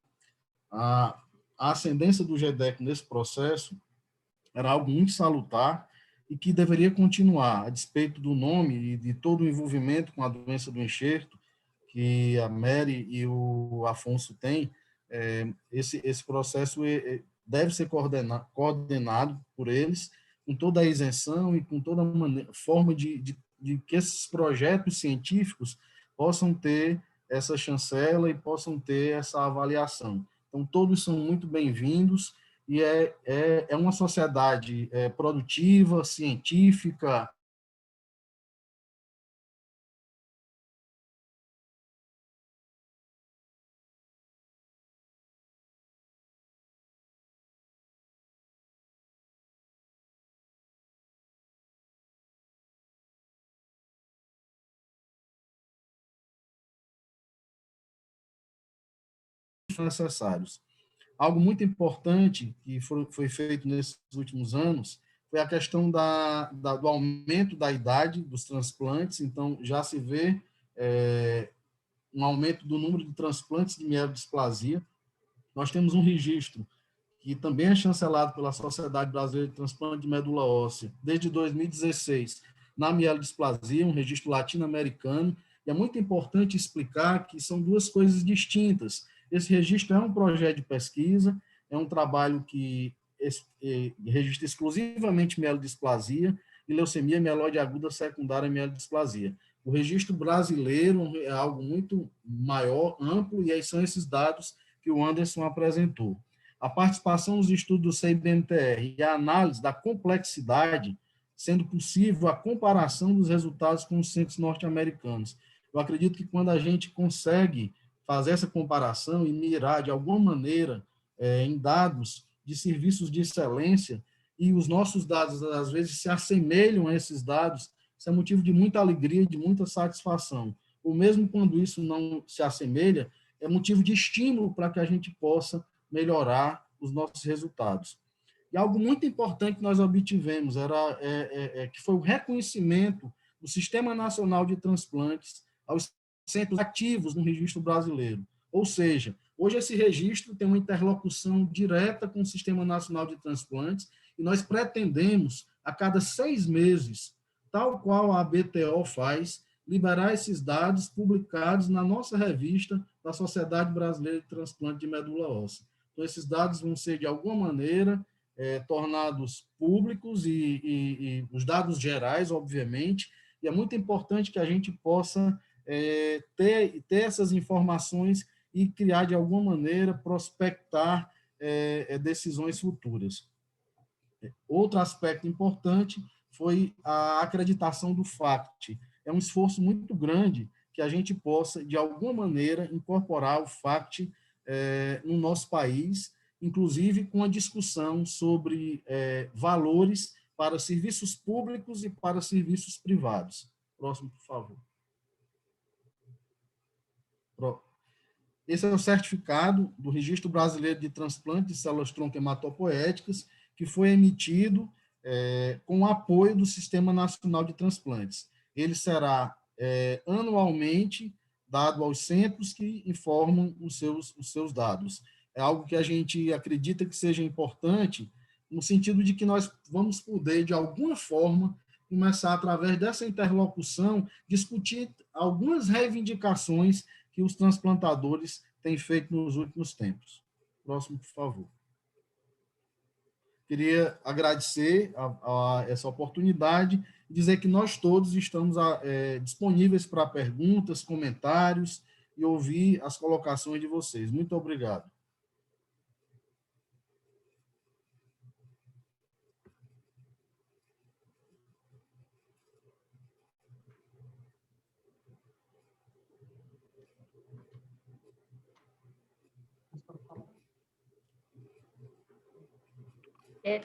a ascendência do GEDEC nesse processo era algo muito salutar e que deveria continuar, a despeito do nome e de todo o envolvimento com a doença do enxerto que a Mary e o Afonso têm. Esse processo deve ser coordenado por eles, com toda a isenção e com toda a forma de que esses projetos científicos possam ter essa chancela e possam ter essa avaliação. Então, todos são muito bem-vindos e é uma sociedade produtiva, científica, necessários. Algo muito importante que foi feito nesses últimos anos foi a questão do aumento da idade dos transplantes. Então, já se vê um aumento do número de transplantes de mielodisplasia. Nós temos um registro que também é chancelado pela Sociedade Brasileira de Transplante de Medula Óssea desde 2016, na mielodisplasia, um registro latino-americano. E é muito importante explicar que são duas coisas distintas. Esse registro é um projeto de pesquisa, é um trabalho que registra exclusivamente mielodisplasia e leucemia mieloide aguda secundária mielodisplasia. O registro brasileiro é algo muito maior, amplo, e aí são esses dados que o Anderson apresentou. A participação nos estudos do CIBMTR e a análise da complexidade, sendo possível a comparação dos resultados com os centros norte-americanos. Eu acredito que quando a gente consegue fazer essa comparação e mirar de alguma maneira em dados de serviços de excelência, e os nossos dados às vezes se assemelham a esses dados, isso é motivo de muita alegria e de muita satisfação. Ou mesmo quando isso não se assemelha, é motivo de estímulo para que a gente possa melhorar os nossos resultados. E algo muito importante que nós obtivemos que foi o reconhecimento do Sistema Nacional de Transplantes aos centros ativos no registro brasileiro. Ou seja, hoje esse registro tem uma interlocução direta com o Sistema Nacional de Transplantes e nós pretendemos, a cada 6 meses, tal qual a ABTO faz, liberar esses dados publicados na nossa revista da Sociedade Brasileira de Transplante de Medula Óssea. Então, esses dados vão ser, de alguma maneira, tornados públicos e os dados gerais, obviamente, e é muito importante que a gente possa ter essas informações e criar, de alguma maneira, prospectar decisões futuras. Outro aspecto importante foi a acreditação do FACT. É um esforço muito grande que a gente possa, de alguma maneira, incorporar o FACT no nosso país, inclusive com a discussão sobre valores para serviços públicos e para serviços privados. Próximo, por favor. Esse é o certificado do Registro Brasileiro de Transplante de Células-tronco hematopoéticas, que foi emitido com o apoio do Sistema Nacional de Transplantes. Ele será anualmente dado aos centros que informam os seus dados. É algo que a gente acredita que seja importante, no sentido de que nós vamos poder, de alguma forma, começar, através dessa interlocução, discutir algumas reivindicações que os transplantadores têm feito nos últimos tempos. Próximo, por favor. Queria agradecer a essa oportunidade e dizer que nós todos estamos disponíveis para perguntas, comentários e ouvir as colocações de vocês. Muito obrigado.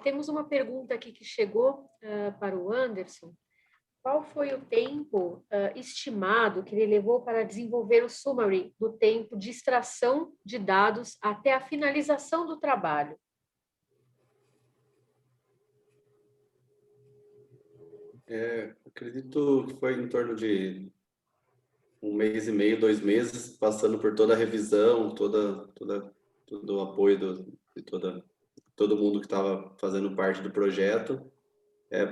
Temos uma pergunta aqui que chegou para o Anderson. Qual foi o tempo estimado que ele levou para desenvolver o summary do tempo de extração de dados até a finalização do trabalho? Acredito que foi em torno de 1 mês e meio, 2 meses, passando por toda a revisão, todo o apoio de todo mundo que estava fazendo parte do projeto.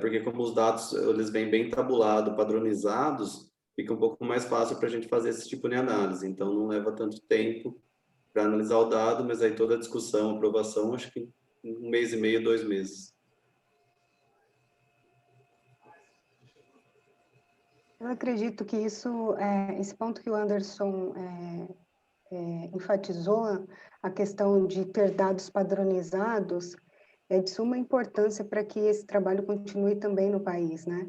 Porque como os dados eles vêm bem tabulados, padronizados, fica um pouco mais fácil para a gente fazer esse tipo de análise. Então, não leva tanto tempo para analisar o dado, mas aí toda a discussão, aprovação, acho que 1 mês e meio, 2 meses. Eu acredito que esse ponto que o Anderson enfatizou, a questão de ter dados padronizados, é de suma importância para que esse trabalho continue também no país, né?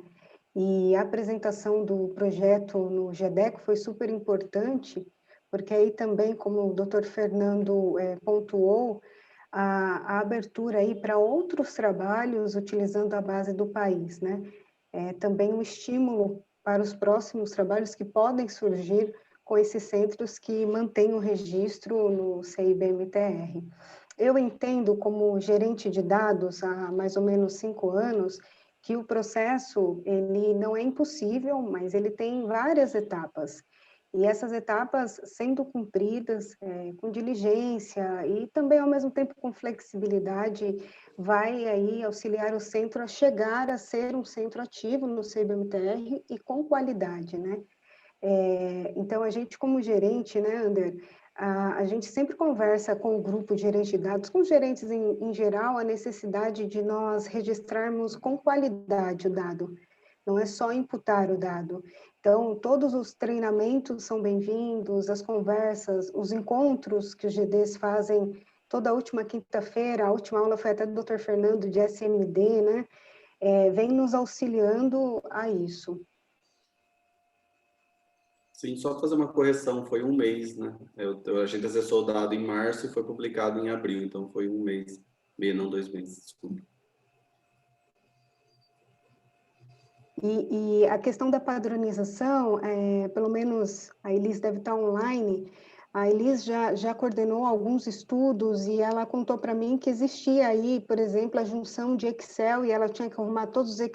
E a apresentação do projeto no GEDEC foi super importante, porque aí também, como o Dr. Fernando pontuou, a abertura aí para outros trabalhos utilizando a base do país, né? Também um estímulo para os próximos trabalhos que podem surgir com esses centros que mantêm o registro no CIBMTR. Eu entendo, como gerente de dados há mais ou menos 5 anos, que o processo ele não é impossível, mas ele tem várias etapas. E essas etapas sendo cumpridas com diligência e também, ao mesmo tempo, com flexibilidade, vai aí auxiliar o centro a chegar a ser um centro ativo no CIBMTR e com qualidade, né? Então, a gente como gerente, né, Ander, a gente sempre conversa com o grupo de gerentes de dados, com os gerentes em geral, a necessidade de nós registrarmos com qualidade o dado, não é só imputar o dado. Então, todos os treinamentos são bem-vindos, as conversas, os encontros que os GDs fazem toda a última quinta-feira, a última aula foi até do Dr. Fernando de SMD, né? Vem nos auxiliando a isso. Sim, só fazer uma correção, foi 1 mês, né? A gente acessou o dado em março e foi publicado em abril, então foi 1 mês, meio, não 2 meses, desculpa. E a questão da padronização, pelo menos a Elis deve estar online, a Elis já coordenou alguns estudos e ela contou para mim que existia aí, por exemplo, a junção de Excel e ela tinha que arrumar todos os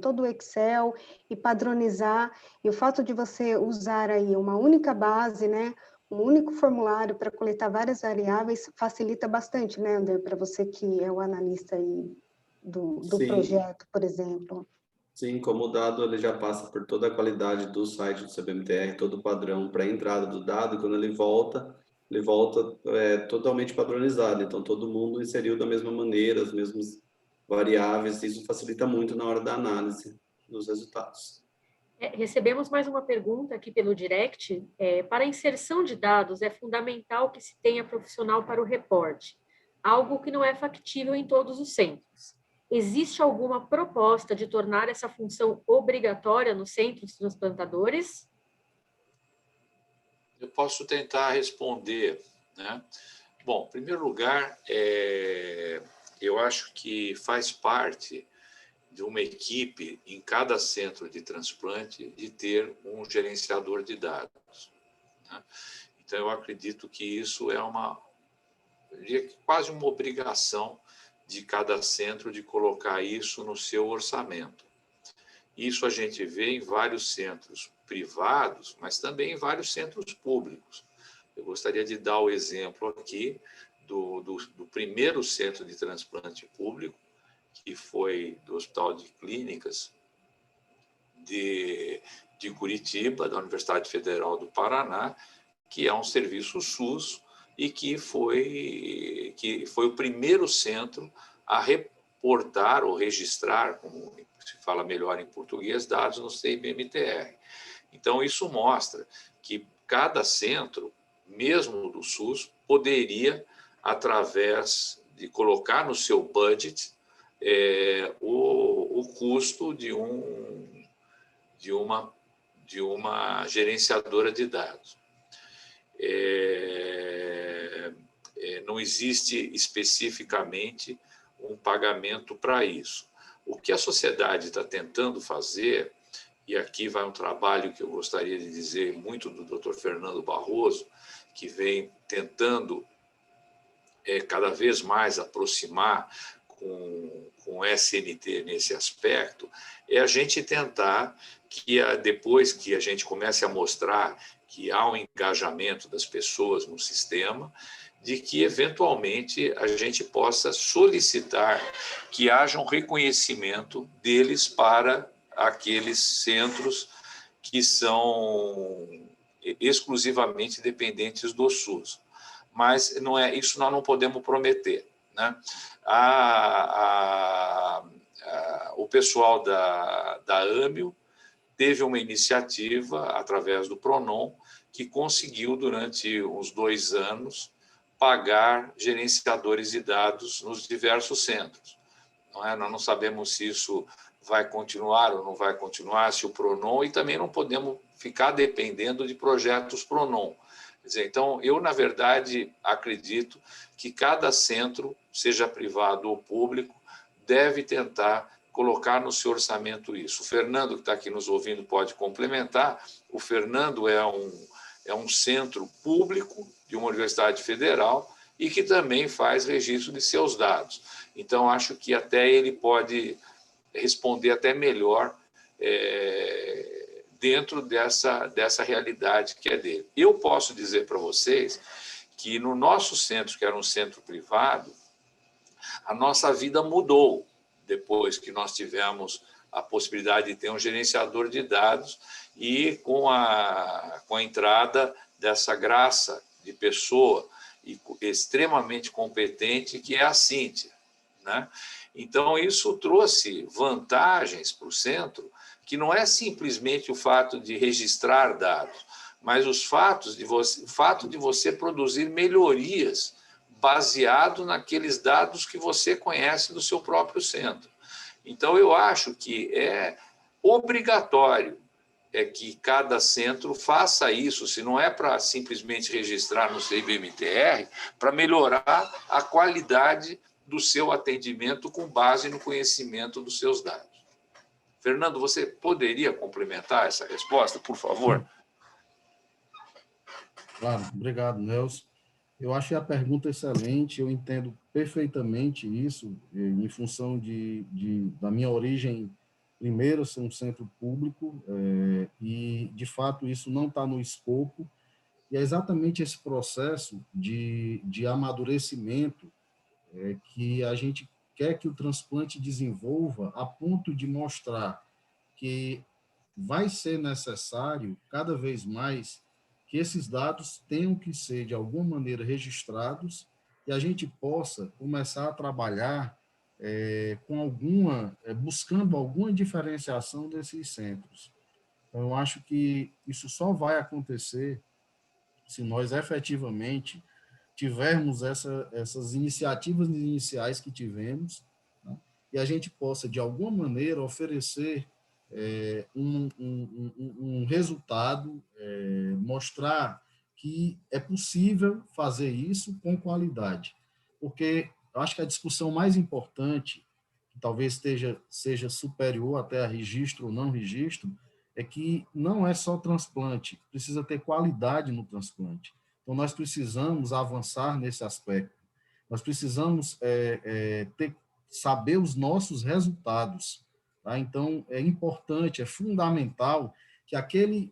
todo o Excel e padronizar. E o fato de você usar aí uma única base, né, um único formulário para coletar várias variáveis facilita bastante, né, André, para você que é o analista aí do Sim, projeto, por exemplo. sim, como o dado ele já passa por toda a qualidade do site do CBMTR, todo o padrão para a entrada do dado, quando ele volta totalmente padronizado. Então, todo mundo inseriu da mesma maneira, as mesmas variáveis, isso facilita muito na hora da análise dos resultados. Recebemos mais uma pergunta aqui pelo direct. Para a inserção de dados, é fundamental que se tenha profissional para o reporte, algo que não é factível em todos os centros. Existe alguma proposta de tornar essa função obrigatória nos centros transplantadores? Eu posso tentar responder, né? Bom, em primeiro lugar, eu acho que faz parte de uma equipe em cada centro de transplante de ter um gerenciador de dados, né? Então, eu acredito que isso é quase uma obrigação de cada centro de colocar isso no seu orçamento. Isso a gente vê em vários centros privados, mas também em vários centros públicos. Eu gostaria de dar o exemplo aqui do primeiro centro de transplante público, que foi do Hospital de Clínicas de Curitiba, da Universidade Federal do Paraná, que é um serviço SUS e que foi o primeiro centro a reportar ou registrar, como se fala melhor em português, dados no CIBMTR. Então, isso mostra que cada centro, mesmo do SUS, poderia, através de colocar no seu budget o custo de uma gerenciadora de dados. não existe especificamente um pagamento para isso. O que a sociedade está tentando fazer, e aqui vai um trabalho que eu gostaria de dizer muito do Dr. Fernando Barroso, que vem tentando cada vez mais aproximar com o SNT nesse aspecto, é a gente tentar que, depois que a gente comece a mostrar que há um engajamento das pessoas no sistema, de que, eventualmente, a gente possa solicitar que haja um reconhecimento deles para aqueles centros que são exclusivamente dependentes do SUS. Mas não é isso, nós não podemos prometer, né? O pessoal da AMIO teve uma iniciativa, através do PRONON, que conseguiu, durante uns 2 anos, pagar gerenciadores de dados nos diversos centros. Não é? Nós não sabemos se isso vai continuar ou não vai continuar, se o PRONON, e também não podemos ficar dependendo de projetos PRONON. Quer dizer, então, eu, na verdade, acredito que cada centro, seja privado ou público, deve tentar colocar no seu orçamento isso. O Fernando, que está aqui nos ouvindo, pode complementar. O Fernando é um centro público de uma universidade federal e que também faz registro de seus dados. Então, acho que até ele pode responder até melhor dentro dessa realidade que é dele. Eu posso dizer para vocês que no nosso centro, que era um centro privado, a nossa vida mudou depois que nós tivemos a possibilidade de ter um gerenciador de dados e com a entrada dessa graça de pessoa extremamente competente, que é a Cíntia, né? Então, isso trouxe vantagens para o centro, que não é simplesmente o fato de registrar dados, mas o fato de você produzir melhorias baseado naqueles dados que você conhece do seu próprio centro. Então, eu acho que é obrigatório que cada centro faça isso, se não é para simplesmente registrar no CIBMTR, para melhorar a qualidade do seu atendimento com base no conhecimento dos seus dados. Fernando, você poderia complementar essa resposta, por favor? Claro, obrigado, Nelson. Eu achei a pergunta excelente, eu entendo perfeitamente isso, em função da minha origem, primeiro, ser um centro público, e, de fato, isso não está no escopo, e é exatamente esse processo de amadurecimento que a gente quer que o transplante desenvolva a ponto de mostrar que vai ser necessário, cada vez mais, que esses dados tenham que ser, de alguma maneira, registrados e a gente possa começar a trabalhar buscando alguma diferenciação desses centros. Então, eu acho que isso só vai acontecer se nós efetivamente tivermos essas iniciativas iniciais que tivemos, né, e a gente possa, de alguma maneira, oferecer um resultado, mostrar que é possível fazer isso com qualidade. Porque eu acho que a discussão mais importante, que talvez seja superior até a registro ou não registro, é que não é só transplante, precisa ter qualidade no transplante. Então, nós precisamos avançar nesse aspecto. Nós precisamos saber os nossos resultados. Tá? Então, é importante, é fundamental que aquele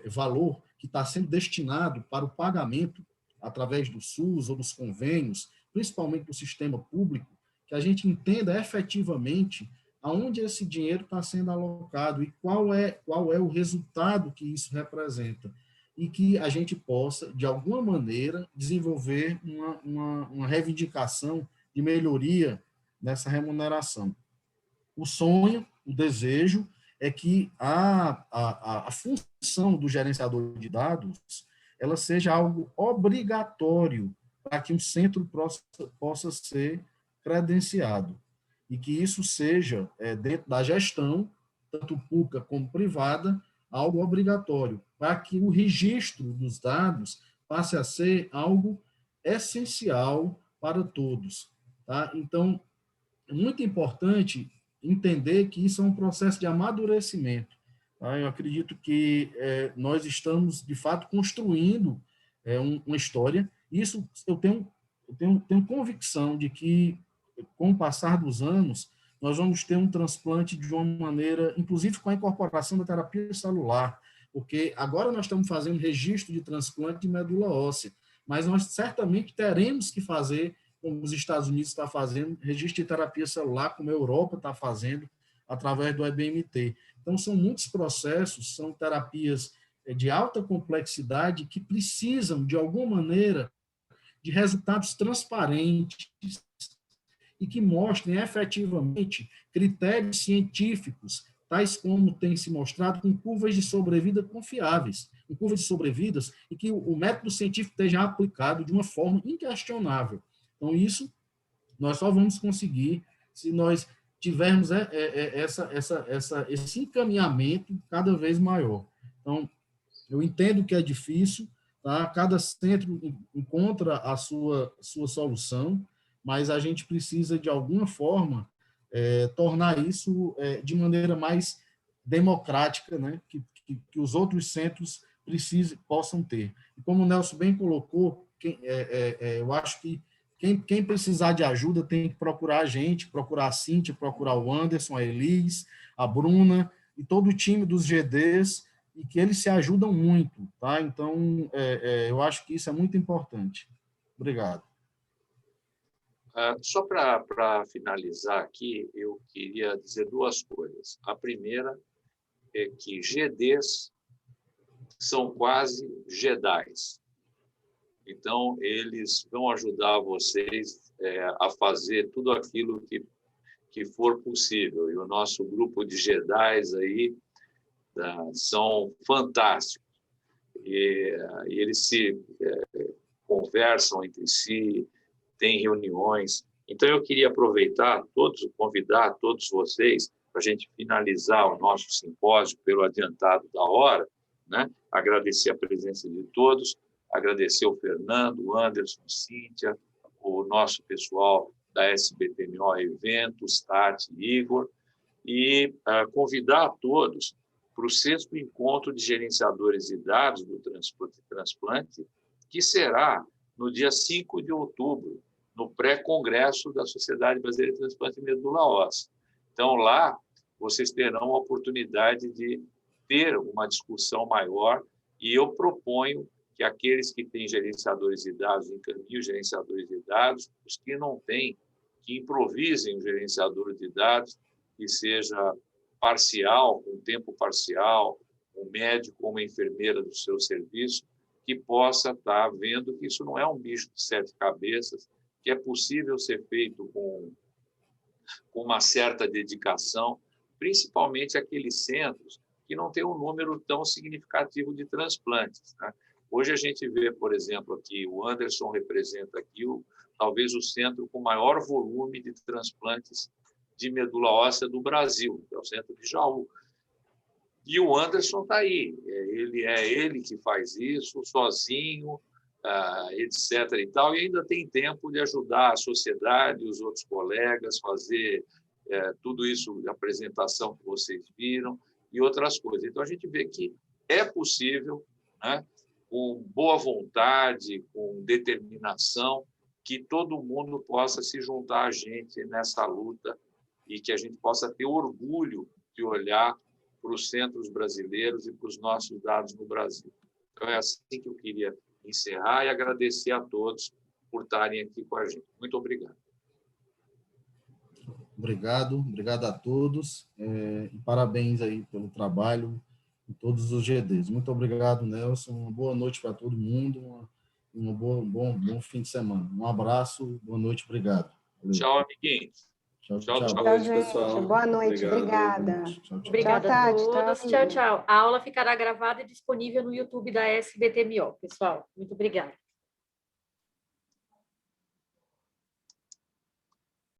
valor que está sendo destinado para o pagamento através do SUS ou dos convênios, principalmente do sistema público, que a gente entenda efetivamente aonde esse dinheiro está sendo alocado e qual é o resultado que isso representa, e que a gente possa, de alguma maneira, desenvolver uma reivindicação de melhoria nessa remuneração. O sonho, o desejo, é que a função do gerenciador de dados ela seja algo obrigatório para que um centro possa ser credenciado, e que isso seja, dentro da gestão, tanto pública como privada, algo obrigatório, para que o registro dos dados passe a ser algo essencial para todos, tá? Então, é muito importante entender que isso é um processo de amadurecimento, tá? Eu acredito que nós estamos, de fato, construindo uma história. Isso eu tenho convicção de que, com o passar dos anos, nós vamos ter um transplante de uma maneira, inclusive com a incorporação da terapia celular, porque agora nós estamos fazendo registro de transplante de medula óssea, mas nós certamente teremos que fazer, como os Estados Unidos estão fazendo, registro de terapia celular, como a Europa está fazendo, através do EBMT. Então, são muitos processos, são terapias de alta complexidade que precisam, de alguma maneira, de resultados transparentes e que mostrem efetivamente critérios científicos, tais como tem se mostrado com curvas de sobrevida confiáveis, com curvas de sobrevidas, e que o método científico esteja aplicado de uma forma inquestionável. Então, isso nós só vamos conseguir se nós tivermos esse encaminhamento cada vez maior. Então, eu entendo que é difícil, tá? Cada centro encontra a sua solução, mas a gente precisa, de alguma forma, tornar isso de maneira mais democrática, né? Que os outros centros possam ter. E como o Nelson bem colocou, eu acho que quem precisar de ajuda tem que procurar a gente, procurar a Cíntia, procurar o Anderson, a Elis, a Bruna e todo o time dos GDs, e que eles se ajudam muito, tá? Então, eu acho que isso é muito importante. Obrigado. Só para finalizar aqui, eu queria dizer duas coisas. A primeira é que GDs são quase Jedis. Então, eles vão ajudar vocês a fazer tudo aquilo que for possível. E o nosso grupo de Jedis aí são fantásticos. E eles se conversam entre si, têm reuniões. Então, eu queria convidar todos vocês para a gente finalizar o nosso simpósio pelo adiantado da hora, né? Agradecer a presença de todos, agradecer o Fernando, o Anderson, Cíntia, o nosso pessoal da SBTMO Eventos, Tati, Igor, e convidar a todos para o 6º encontro de gerenciadores de dados do transplante, que será no dia 5 de outubro, no pré-congresso da Sociedade Brasileira de Transplante de Medula Óssea. Então, lá, vocês terão a oportunidade de ter uma discussão maior, e eu proponho que aqueles que têm gerenciadores de dados encaminhem os gerenciadores de dados, os que não têm, que improvisem o gerenciador de dados, que seja parcial, com tempo parcial, um médico ou uma enfermeira do seu serviço, que possa estar vendo que isso não é um bicho de 7 cabeças, que é possível ser feito com uma certa dedicação, principalmente aqueles centros que não têm um número tão significativo de transplantes, né? Hoje a gente vê, por exemplo, aqui, o Anderson representa aqui talvez o centro com maior volume de transplantes de medula óssea do Brasil, que é o centro de Jaú. E o Anderson está aí, ele que faz isso sozinho, etc. e tal, e ainda tem tempo de ajudar a sociedade, os outros colegas, fazer tudo isso, a apresentação que vocês viram e outras coisas. Então, a gente vê que é possível, né, com boa vontade, com determinação, que todo mundo possa se juntar a gente nessa luta e que a gente possa ter orgulho de olhar para os centros brasileiros e para os nossos dados no Brasil. Então, é assim que eu queria encerrar e agradecer a todos por estarem aqui com a gente. Muito obrigado. Obrigado a todos, e parabéns aí pelo trabalho em todos os GDs. Muito obrigado, Nelson, uma boa noite para todo mundo, bom fim de semana. Um abraço, boa noite, obrigado. Valeu. Tchau, amiguinhos. Tchau, Tchau, gente. Boa noite, obrigada. Obrigada a todos. Tchau, tchau. A aula ficará gravada e disponível no YouTube da SBTMO, pessoal. Muito obrigada.